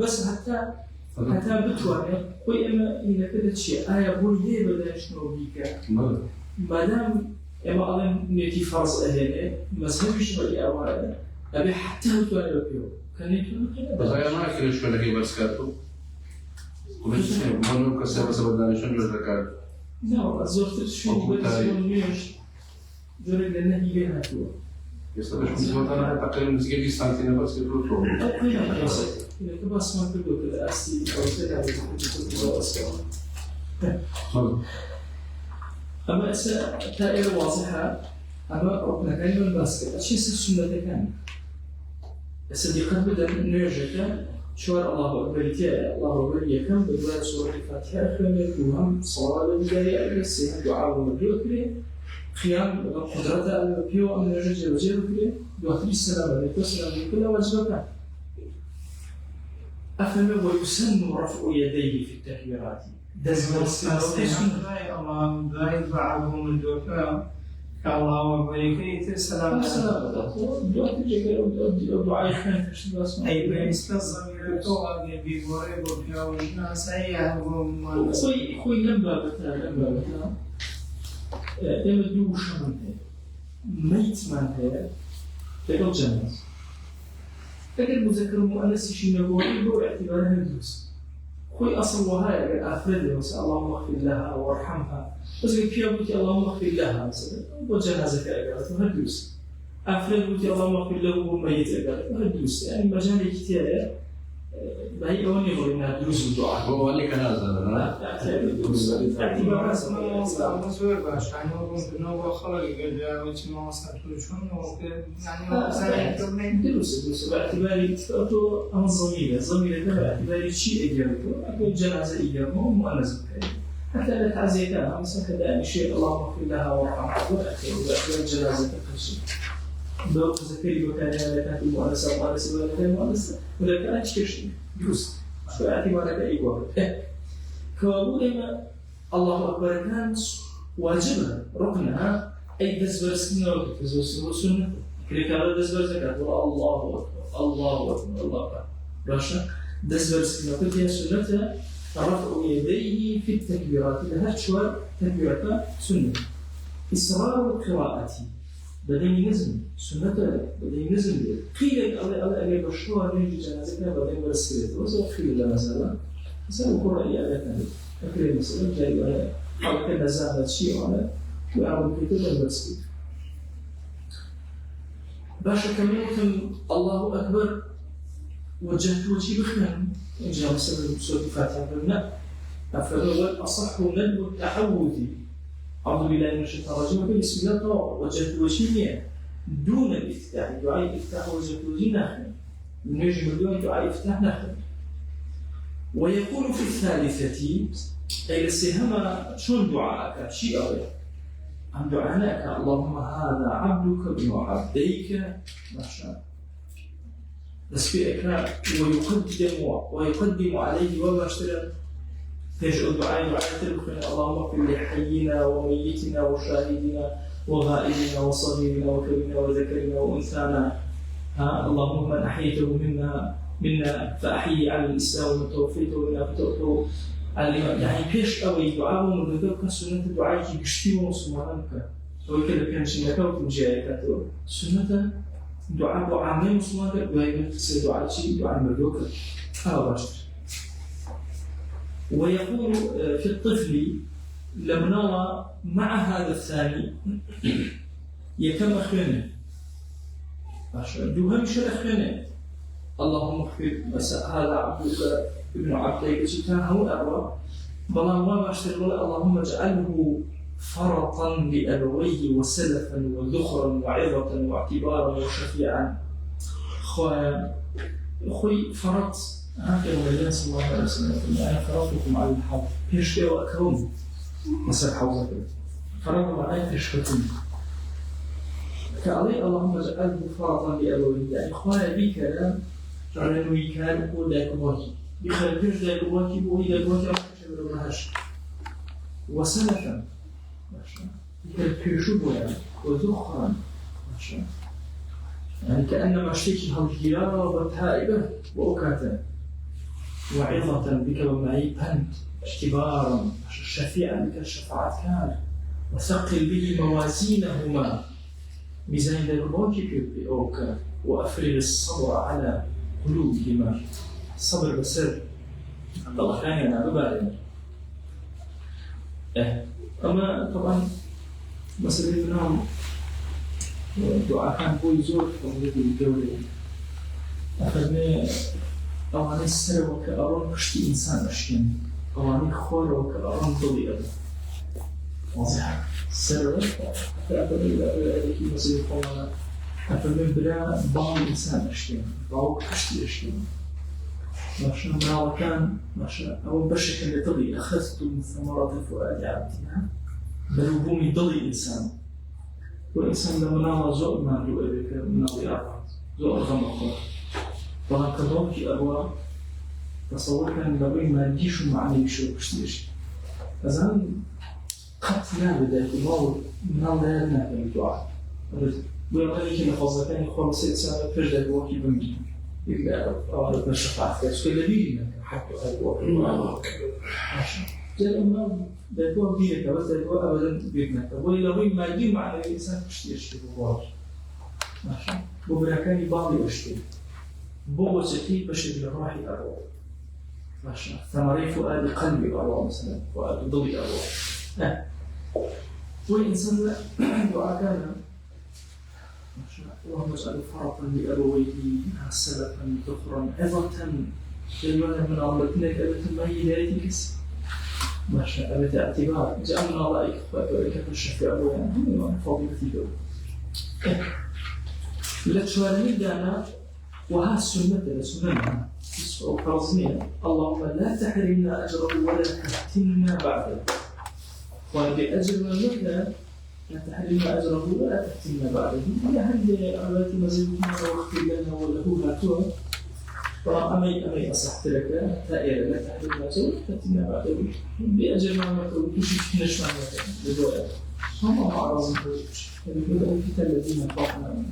بس حتى بتواني وإما إذا كنت شيء آية بولي بدل شنو بيك. ما دام إما أظن نتي فرض أهله مذهب شرعي أو هذا أبي حتى بتواني بيو. كان يتوقع بس أنا ما أكل شو لقي بس كاتو وليش منو كسر بس بدنا شو نجرب كاتو لا والله زرت شو بس ونيش زور لأنه هي هاتوا يستطيع شو مثلا تقريبا نسقي سنتين بس كده تو أنا بس إذا بس ما تقول كذا أسي أو كذا أما إذا تائر واضحة أما ربنا كان من باسكت أشي السنة كان الصديقات بدأ نرجع شوار الله أكبر تيا الله أكبر يكمل بدأ سورة الفاتحة أخيرا يوم صلاة البداية أسي دعاء ومدعو كله قيام قدرته البيو أن نرجع وجهه كله دعاء السلام عليكم السلام عليكم كله واجبك أفهم ويسن رفع يديه في التكبيرات دزم السنة الله داعي بعضهم الدعاء كالله وبركاته السلام دعاء خير تشبه أي بينسك الضمير توقع بيبوري بوكيا والناس أيهم خوي لما بتنا دوش من هي ميت من هي تقول جناز أجل مذكر مؤنث شيء نقول له اعتبارها الدوس خوي أصل وهاي أفرد مثلا اللهم اغفر لها وارحمها بس كيف قلت اللهم اغفر لها مثلا وجنازة أجلت وهدوس أفرد قلت اللهم اغفر له وميت أجلت وهدوس يعني مجال كتير بهي أوني قلنا دروس الدعاء هو اللي كان هذا اعتبار اسمه مزور باش يعني هو بنو خلق قد وش ما ساتوشون يعني دروس باعتباري تفوتو أم الضمير ده باعتباري شيء إجابته أكو جنازة إجابة مؤنث حتى لا تعزيتها مثلا كذا شيء اللهم اغفر لها وارحمها باعتبار جنازة كل دو تذكري وكان كانت المؤنثة ولا كان مؤنثة ولا كانت شيء دروس شو اعتبارك إجابة كوابولما الله أكبر كان واجبها ركنها أي دزبر سنة وتزوج سنة كريكارا دزبر زكاة الله أكبر الله أكبر الله أكبر راشا دزبر سنة كتير سنة رفع يديه في التكبيرات لها شوار تكبيرات سنة إصرار القراءة بدين نزم سنة بدين نزم قيل الله بشوار نيجي جنازتنا بدين برسكريت وزو قيل لنا مثلا القرآن يأتي أكيد مثلا جاي على كذا زاد شيء على وأعمل كتير برسكريت باشا كمان الله أكبر وجهت وجهي بخير إن جاء مثلا سورة الفاتحة قلنا فهو الأصح ندب التعوذ أعوذ بالله من الشيطان الرجيم بسم الله طبعا وجهت وجهي دون الافتتاح دعاء الافتتاح وجهت وجهي نخل نجم الدعاء دعاء الافتتاح نخل ويقول في الثالثة أي السهمة شون دعاءك شيء أوي عن دعاناك اللهم هذا عبدك ابن عبديك ما شاء تسبيحك ويقدم عليه وباشرا تجعل دعاء تلقنا اللهم اغفر لحينا وميتنا وشاهدنا وغائبنا وصغيرنا وكبيرنا وذكرنا وانثانا اللهم من احييته منا فاحيي على الاسلام ومن توفيته منا فتوفه على يعني بيش قوي دعاء من ذكر سنه دعاء كشتي ومسلمانك وكذا كان شيء نكوت مجاهدات سنه دعاء عامين مسلمان ويقول تصير دعاء شيء دعاء مبروك هذا باشر ويقول في الطفل لم نرى مع هذا الثاني يكم أخوانه باشر دوهم شر أخوانه اللهم اغفر هذا عبدك ابن عبديك كان هو أروى بلا ما باشر اللهم اجعله فرطا لأبويه وسلفا وذخرا وعظة واعتبارا وشفيعا خوي فرط هكذا النبي صلى الله عليه وسلم أنا فرطكم على الحوض بيشكي وأكرم مثل حوضك فرط معي بيشكتم كعلي اللهم اجعله فرطا لأبويه يعني خويا بي كلام جعلني كان هو ذاك الوجه بخلفش ذاك الوجه وهي ذاك الوجه ما تشبه وسلفا يكرشوا يعني وذخرا يعني كأنما اشتكي الجيارة هائبة وأكاتا وعظة بك ومعي بنت اختبارا شفيعا بك الشفاعات كان وثقل به موازينهما ميزان الواجب بأوكا وأفرغ الصبر على قلوبهما صبر بسر الله كان ينعم ببالنا أما طبعا مسألة منهم دعاء كان هو يزور ومريد الدولة أخذنا أواني السر وكأرون كشتي إنسان أشين أواني خور وكأرون ضلي أبدا واضح السر فأخذنا إلى مسألة قولنا أخذنا بلا بعض إنسان أشين بعض كشتي أشين ماشا مراوة كان ماشا أو بشك اللي ضلي أخذت من ثمرات فؤاد عبدنا بل هو ضلي إنسان والإنسان لما نام زور ما له أبيك من الضياع زور غمقه طبعا كذلك أبوه تصور كان لبين ما يجيش معني بشو كشتيش أذن قتنا بداية الموت من الله يدنا في الدعاء ويقول لك إن فضل كان يخلص إنسان فجأة الوقت بمجي يبقى أعرف الشفاعة كاش كل بيجي حتى الوقت ماشي لأنه دعوة بينك بس دعوة أبدا بينك ويلوين ما يجي مع الإنسان كشتيش بوار ماشي وبركاني بعض أشتي بوه سكي بشر الراحي أروى ماشي ثمري فؤاد قلبي أروى مثلا فؤاد ضلي أروى والإنسان دعاء كان ماشي اللهم اجعل فرطا لأبويه سلفا ذخرا عظة للولد من عمرتنا كأبت المهيدات ماشي أبت اعتبار جعلنا رأيك وأبويك الشفاء أبويا فضيلتي دول لتشوارني دانا وها السنة سننا وفرضنا اللهم لا تحرمنا أجره ولا تفتنا بعده وبأجر من لا تحرمنا أجره ولا تفتنا بعده لهذه أولاد مزيدنا واغفر لنا وله هاتوها طبعا أمي أصحت لك تائرة لا تحرمنا أجره ولا تفتنا بعده بأجر ما مكروه كشف نشمع لدوائر هم أعراض مكروش يقول الكتاب الذين فاقنا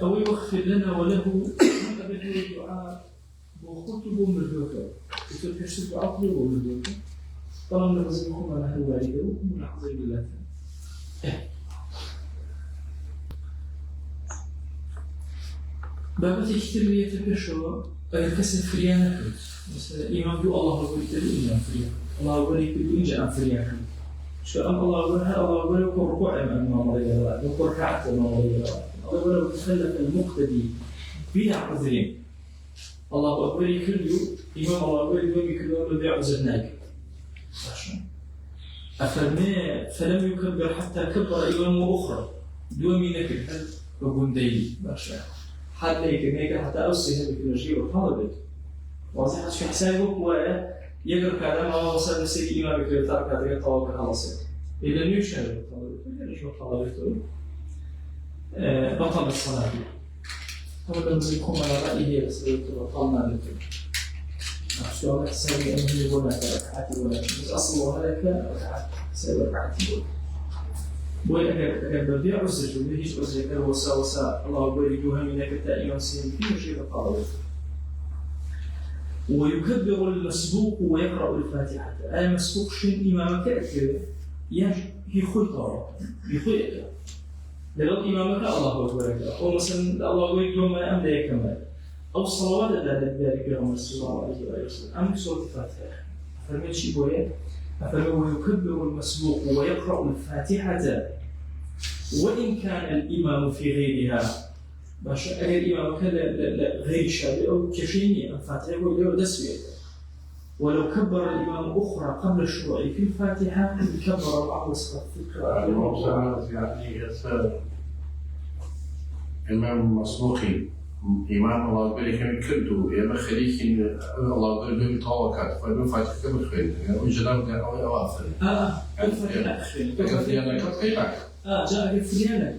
أو يغفر لنا وله أبدا الدعاء وخطبه مردوكا يقول كشف الدعاء قلوبه مردوكا طالما نغزلكم على أهل والده ونحظي بالله بابت التربية تكشف الكسر فريانا مثلا إمام دو الله أقول تدو إمام فريانا الله أقول تدو إنجا فريانا شو أم الله أقول يكون ركوع أمام الله يلا يكون ركعة أمام الله يلا ولو تخلف المقتدي بلا عذرين الله أكبر يكل إمام الله أكبر يكل بلا عذرناك أفرمي فلم يكبر حتى كبر إمام أخرى دومي نكل وقم ديلي باشا حتى يكنيك حتى أوصيها بكل وطالبت واضح في حسابه هو يقرأ كلام الله وصل نسيك إمام يكل تارك هذا يطوق خلاص إذا يشهد طالبت إذا شو طالبته بطل الصلاة هذا نزلكم على رأيه بس بطلنا لكم شو هذا تسوي أنه يقول لك ركعتي ولا بس أصله هذا كان سوي ركعتي وأجر بديع عسر وبيجي عسر وسا الله يقول يجوها منك تأيون سين في شيء طالب ويكبر المسبوق ويقرأ الفاتحة أي مسبوق شيء إمامك أكثر يخوي طارق يخوي لو إمامك الله أكبر أو مثلا الله أكبر يوم ما أمد كمال أو صلوات ذلك يوم صلى الله عليه وسلم أم سورة الفاتحة أفرمي شيء بويه أفرمي ويكبر المسبوق ويقرأ الفاتحة وإن كان الإمام في غيرها باش أجر إمامك غير شابه أو كشيني الفاتحة ويقول دسوية ولو كبر الإمام أخرى قبل الشروع في الفاتحة كبر بعض الصلاة في القراءة. يعني إمام مسبوقي إمام الله أكبر كان كردو يا مخليك الله أكبر بيوم توكل فبيوم فاتح كبر خير يعني وجدان كان أول أواخر. الفاتحة خير. كفريانا كفريانا. جاء كفريانا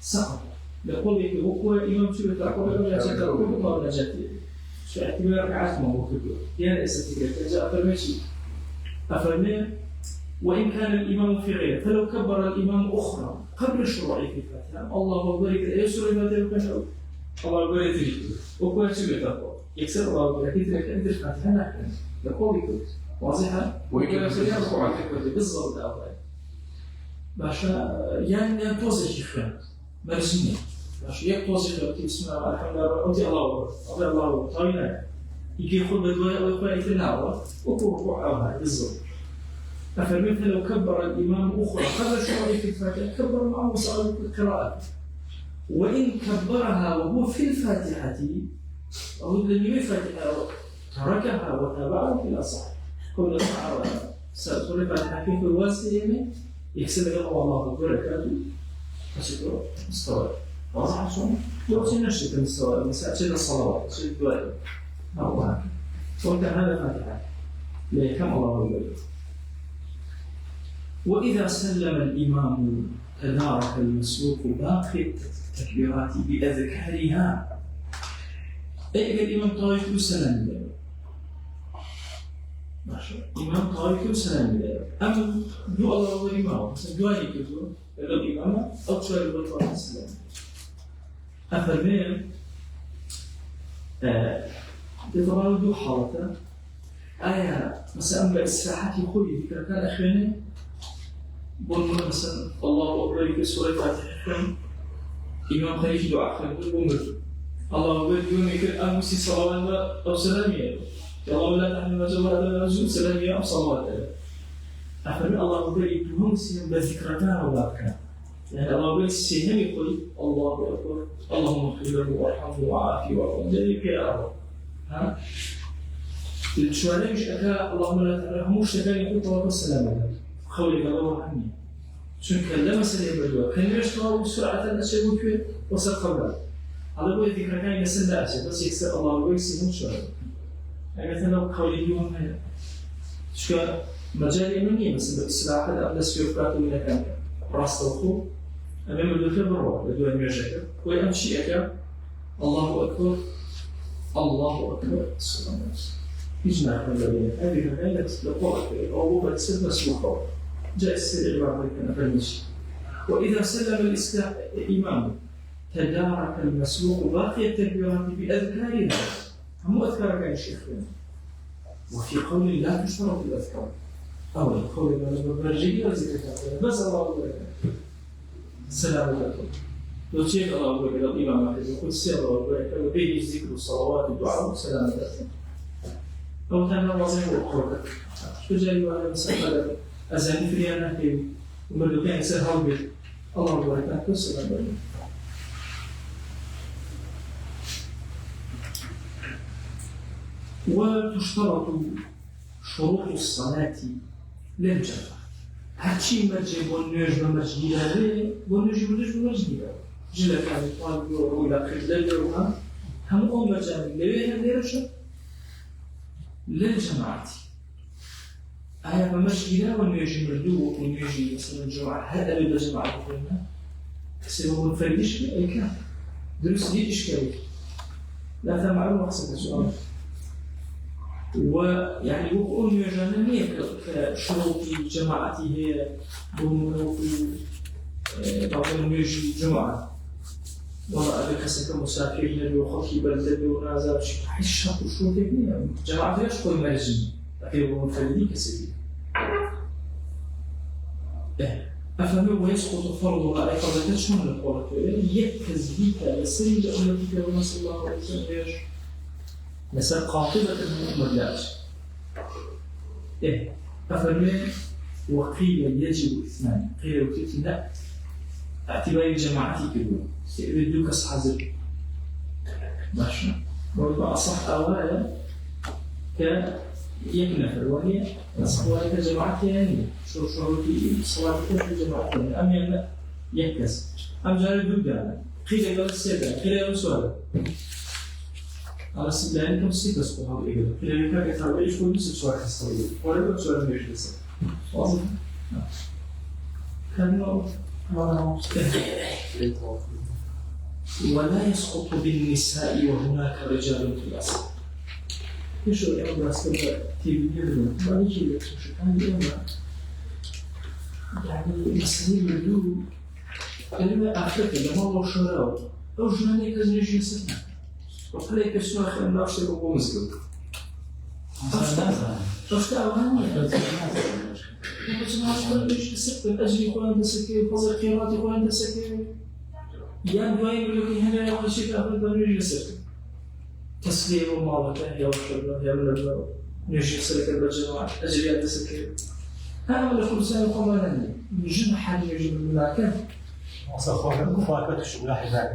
سقط. يقول لك هو إمام شو بتقول له يا شيخ أقول ما نجاتي. شو اعتبار ركعات ما هو كبر. يعني استفيد جاء فرمشي. أفرمي وإن كان الإمام في غيره فلو كبر الإمام أخرى قبل الشروع في الفاتحة الله أكبر يسر الفاتحة الله أكبر يتريد وكل شيء يتقوى يكسر الله أكبر لكن أنت الفاتحة نحن يقول لك واضحة ويكون سريع ركوع بالضبط أول باشا يعني توزع شيخان مرسومين باش يقوز يقول بسم الله الحمد لله أنت الله أكبر الله أكبر طيب يجي خد بدوية ويقول يتناول وقوع أوها بالضبط. أفرمت لو كبر الإمام أخرى قبل شروع في الفاتحة كبر معه وصار القراءة. وإن كبرها وهو في الفاتحة أو الذي الفاتحة تركها وتابعه في الأصح. كل صار سأقول الفاتحة كيف الواسطة يحسب الله وبركاته أشكره مستوى. واضح شلون؟ لو تنشط المستوى مسألة الصلوات شيء الدعاء أو هكذا. وكان هذا فاتحة لكم الله يبارك. وإذا سلم الإمام تدارك المسلوك باقي التكبيرات بأذكارها. أي الإمام طائف وسلام له. ما شاء الله. الإمام طائف وسلام له. أما دعاء الله والإمام دعاء يكتب الإمام أو شوية بالطاعة السلام. أفرمين تترى دو حالته. آية مثلا بإسراحة خوي ذكر كان أخواني بقول مثلا الله أكبر في سورة الفاتحة إمام خليج دعاء خليج بومر الله أكبر يوم يكر أمسي صلوات أو سلامية الله لا تحمل مجموعة على نزول سلامية أو صلوات أفرمي الله أكبر يدوهم سيهم بذكرنا وذاكرنا يعني الله أكبر سيهم يقول الله أكبر اللهم اغفر له وارحمه وعافيه وعافيه ذلك يا رب ها الشوالي مش أكا اللهم لا ترحموش تكاني يقول طلب السلامة خولي الله عني شو كان لما سلم بدوا كان يشتغل بسرعة الأشياء وكيف وصل قبل على بوي ذكر كان يسند أشياء بس يكسر الله ويسيهم شوالي يعني مثلا خولي اليوم هنا شو مجال إيمانية مثلا بالإصلاح هذا أبدا سيوفات من كان راس الخو أمام الدكتور بروح بدون ميجاك ويمشي أكا الله أكبر الله أكبر السلام عليكم يجمع كل الذين هذه الآية تطلق أو بتسد مسلوقة جاء السر بعد كان فنش وإذا سلم الإمام تدارك المسلوق باقي التكبيرات بأذكارها هم أذكار كان الشيخ وفي قول لا تشترط الأذكار أو قول المرجئية وذكرها بس الله أكبر السلام عليكم لو شيء الله أكبر الإمام يقول سير الله أكبر وبيه الذكر والصلوات والدعاء والسلام عليكم أو كان واضح وقوله شو جاي وأنا مسألة أزاني في أنا في ومرة كان يصير هالبيت الله أكبر السلام عليكم وتشترط شروط الصلاة للجمع هرشي مرجع بونيج ومرجع هذا بونيج ومرجع جل كان يطالب ولا خدلة وها هم مرجع ليه هذا للجماعة آية ممشينا ونيجي مردو ونيجي مثلا الجماعة هذا اللي الجماعة كلنا سووا منفردش أي كان دروس دي إشكالية لا تمعلم أحسن السؤال ويعني وقول نيجانا هي كشروط الجماعة هي بمنوط بعض نيجي جماعة والله أبي حسك مسافرين وخطي بلد ونازل شيء حش وشو تبني جماعة ليش كل مرجين لكن هو منفردين كسبين أفهم ويسقط فرض على قضية شمال القرآن يكز بك لسيد أمتك ونسأل الله عليه وسلم ليش نسأل قاطبة المؤمن أفهم وقيل يجب اثنان قيل وكيف لا اعتبار جماعتي كله يبدوك أصحاب ماشي والله أصح أولا كيكنفر وهي أصحاب جماعتي يعني شو شروطي صلاة جماعتي أم يعني يكس أم جاري دوجانا قيل قال السيدة قيل قال سؤال على السيدة كم سيدة صحاب إيجاد قيل لك كتاب إيش كل مسك سؤال حسابي ولا كل سؤال مش لسه واضح كان ولا يسقط بالنساء وهناك رجال في الأصل. إيش هو الأمر أصلا تبين ما يجي لك شو كان اليوم يعني مسلم بدو كلمة أفريقيا لما الله شراو أو جناني كذا نجي سنة وخليك شنو آخر الناس يبغوا مسلم. شفت أوهامي بس ما أقول إيش السبب الأجر يكون عند سكين فضل القيامات يكون عند سكين یان دوای ملکی هەنە ئەوەشی ئەوە نوێژی لەسەر تەسلیە بۆ ماڵەکە یا شەڕ یا لە نوێژی سەرەکە بە جەماعەت ئەجریان دەسەر کرد هەموو لە کوردستان خۆمان نەنی ژن حال نوێژی ملاکە وصفوا فاكهة الشملة حذاك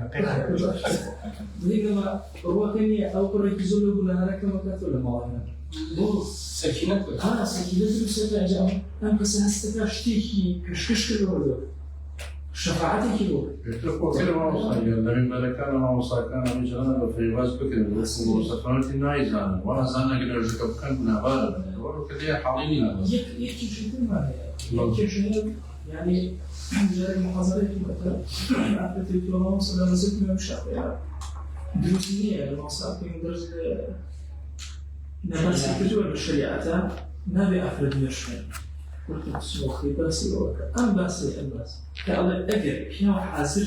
دیگەمە ڕۆکە نییە ئەو کوڕێکی زۆر لە گولانەکە مەکات لە ماڵەکە بۆ سەکینەت سەکینە دروستە ئەنجام ئەم کەسە هەستەکە شتێکی کشکش کردەوە شەفاعەتێکی بۆ پێتر مامۆستاییە لەبین بەلەکانە مامۆستاکانە میجانە بە فێواز بکرن مۆستەفانەتی نایزانن وانە زانەگە نوێژەکە بکەن گوناهبارە بنێ وەرۆکە دێ حاڵی نینە یەکێکی ترمان هەیە یەکێشنە یعنی جارێک محاضرەیەکی بکەتە ئافرەتی تۆمامۆسە لە مەزێت نوێم شاقەیە دروست نییە لە ماساکەین دەرز نەبەسی کردووە لە شریعەتە نابێ ئافرەت نوێشێن وقتی سوخی باسی اوکه ام باسی که الله اگر پیام حاضر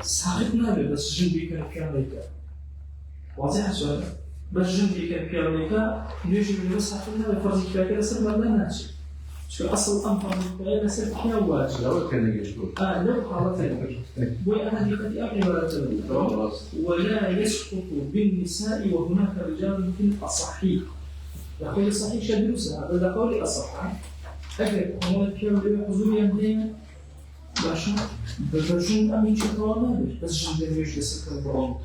ساعت نبود بس جن بیکن پیام لیکا واضح شد بس جن بیکن پیام لیکا نیوشی میشه بس ساعت نبود فرضی که اگر اصلا مردن نشی چون اصل ام فرضی که اصلا پیام واجد لو كان يشكو لو حالتين وأنا دقتي أقرب ولا تبدو ولا يسقط بالنساء وهناك رجال في الأصحيح يقول الصحيح شدروسها هذا قول الأصحيح أجل هو الكلام حضور يمدينا باشا بفرجون أمين شكرا بس جدا يجلس يسكر برامج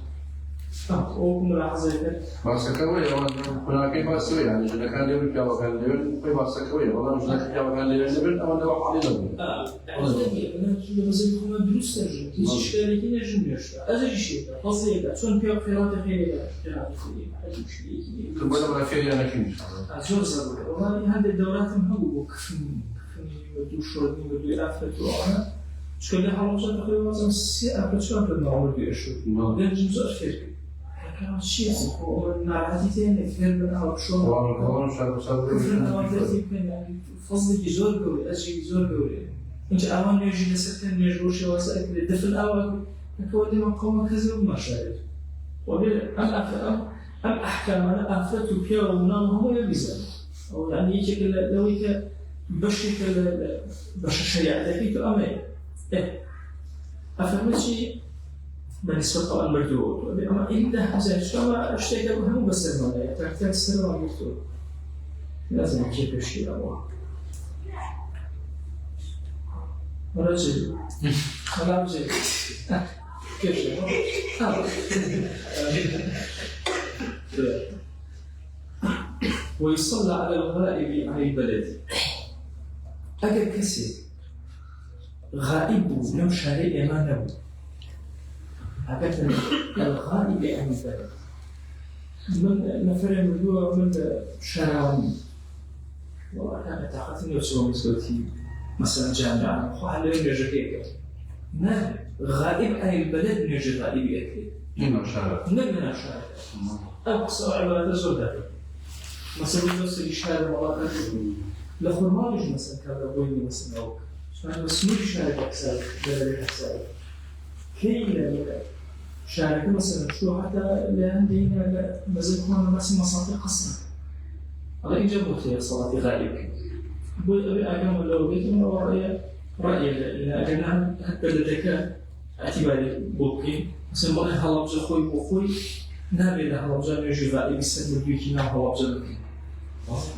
أو ملاحظة باسكوية هناك باسكوية يعني إذا كان يقول كذا كان يقول في باسكوية والله مش ذاك كذا كان يقول أو أنا واحد يقول أنا مثلا هما دروس ترجم كيش إشكالي كنا جميعش هذا الشيء فصيلة شون في قراءة خيرية قراءة خيرية هذا الشيء ثم أنا خير أنا كنيش أشوف زبط والله هذه الدورات مهوبة كفني ودو شرطي ودو أفراد وأنا شكل حالهم جد أخوي مثلا أفراد شو أفراد نعمر بيشوا لأن جمزور فيك كان شيء ومن نعرفتين كثير من أوشون كثير أوقات يعني فضل جزور قوي أجي جزور قوي إنت أوان يجي لسكن يجروش وسائل دفن أوان كودي مقام كذا وما شاهد وبال أم أحكام أنا أفرت بيا ونام هو يبيزن أو يعني يجي لو يك بشيك بش الشريعة ذيك أمي أفهم شيء بالنسبة للمردود أما إذا زين شو ما اشتكى هم بس الموضوع تحتاج سنة وقتو لازم نجيب الشيء أبوه رجل خلاص جيد كيف ويصلى على الغائب عن البلد أجل كسي غائب لم شارع ما نبو أجل الغائب عن البلد من نفر الموضوع من شراوني والله أنا تأخذني وسوى مسؤولتي مثلا جامعة وحنا نرجعك نعم غائب عن البلد نرجع غائب أكيد من شارع من شارع أقصى عبارة زودة مثلا نفس الشارع والله لخرمانج مثلا كذا بويني مثلا أو بس مو شارع أكثر بلد أكثر كي شارع مثلا شو حتى لأندينا مزجنا مثلا مصادر قصنا على إجابة صلاة غائب أجمع لو بيتنا رأي لأن حتى لديك اعتباري بوكي مثلا ما هلا بجا خوي بخوي نابي له هلا بجا نيجي غائب يسمى بيكي نام هلا بجا بكي واضح؟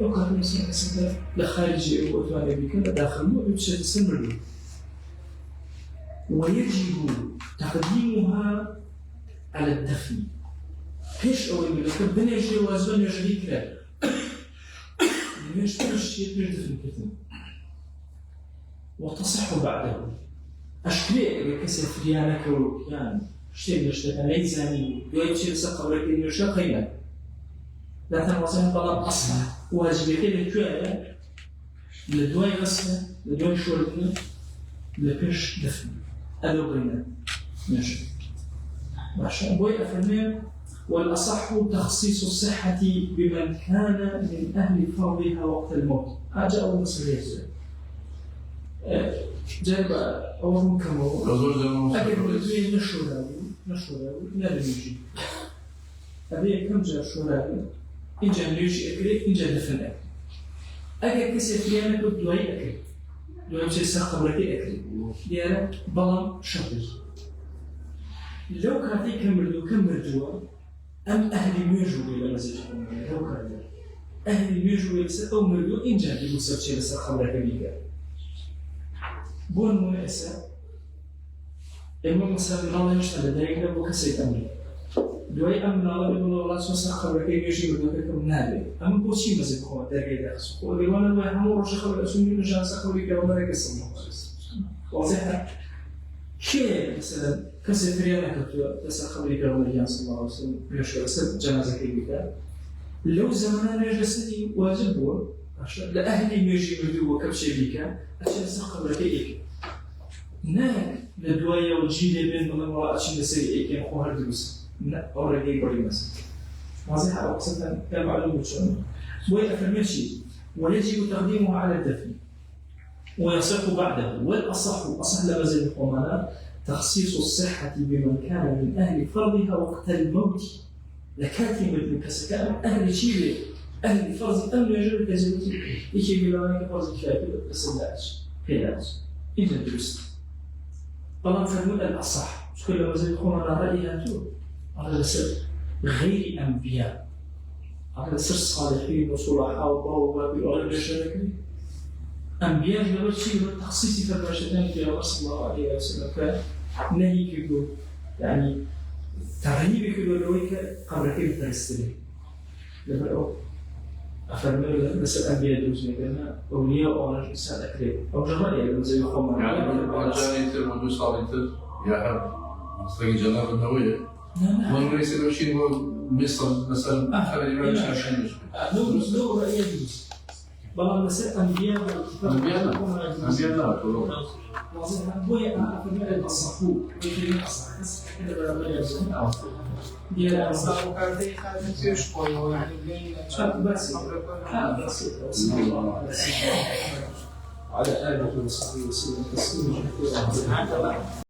لو كان مثلا مثلا لخارجي أو أتواني بيكي لداخل مو بيتشا تسمى له ويجب تقديمها على الدفن هيش أول لك بنيجي وازبن يجري كلام ليش يدفن كتن وتصح بعده أشكال كسر فريانك ويان شيء نشتغل أنا إنساني يوجد سقبرك إنه شقينا لا تنوصل طلب أصلا واجبك للكوية للدواء غسله للدواء شربنا لبيش دفن أدوغينا ماشي ماشي أبوي أفرمي والأصح تخصيص الصحة بمن كان من أهل فرضها وقت الموت. أجا أول مسؤولية جاب أول مكمل. أكيد بدوي نشورة لا نيجي. أبي كم جا شورة إنجا نيجي أكيد إنجا دفن أكيد كسي فيانا بدوي أكيد دوای بچێت سەر قەبرەکەی ئەکرێت دیارە بەڵام شەڕی لەو کاتێک کە مردووە ئەم ئەهلی نوێژ بووی لە مەزێکی خۆمانە لەو کاتێ ئەهلی نوێژ بووی لەسەر ئەو مردووە ئینجا بوو سەرچێ لەسەر قەبرەکە بیکات بۆ نمونە ئێستا ئێمە مەسەڵ مناڵی هێشتا لەدایکدا بۆ کەسێک ئەمری دوای ئەم مناڵە بێ بڵێ وڵات چۆن سەر قەبرەکەی نوێژی مردووەکەکەم نابێت ئەمە بۆچی مەزێک خۆمە دەرگای داخست خۆ لێوانە دوای هەموو ڕۆژە خەبەر ئەچوونی نوێژان سەر قەبری پێغەمبەرێکە سەڵڵاهو عەلەیهی وسەلەم واضحە کێ مثلا کەسێک فریان نەکردووە لەسەر قەبری پێغەمبەریان سەڵڵاهو عەلەیهی وسەلەم نوێژ لەسەر جەنازەکەی بکات لەو زەمانە نوێژ لەسەری واجب بووە لە ئەهلی نوێژی مردووە کە بچێ بیکات ئەچێ لەسەر قەبرەکەی ئەیکرد نەک لە دوایەوە جی لێ بێن بڵێن وڵا ئەچین لەسەری ئەیکەن خۆ هەر دروست ئەو ڕێگەی بەڕی مەسە واضح ئەو قسەتان پێ معلوم بوو چۆن بۆیە ئەفەرمێ چی ويجب تقديمه على الدفن ويصح بعده والأصح لمزل القمانة تخصيص الصحة بمن كان من أهل فرضها وقت الموت لكاتي من كسكان أهل شيء أهل فرض أم يجب كزوجي يجي بلاك فرض كافر السلاج علاج إذا درست طبعا فرمون الأصح مش كل مزل القمانة رأيها تو على السر غير أنبياء على سر الصالحين وصلحاء وبابا بأغلب الشركة أنبياء جلبت شيء بالتخصيص في الرشدين في صلى الله عليه وسلم فنهي يقول يعني ترهيب يقول لويك قبل كيف تستلم لما أفرمي بس الأنبياء دوزني كنا أولياء أو إنسان أكرم أو جماعة زي خمر يعني جاني تر ودو صالح تر يا رب تلاقي جناب النووية وأنا ليس له شيء مصر مثلا خلي ما يشاركين لو رأي يجوز بلا مثلا أنبياء أنبياء لا بويا أفرمي الأصحاب ويجري الأصحاب كده بلا ما يجوز ديال صاروا كارتي خالد يشكوي يعني بين بس على آله وصحبه وسلم تسليما كثيرا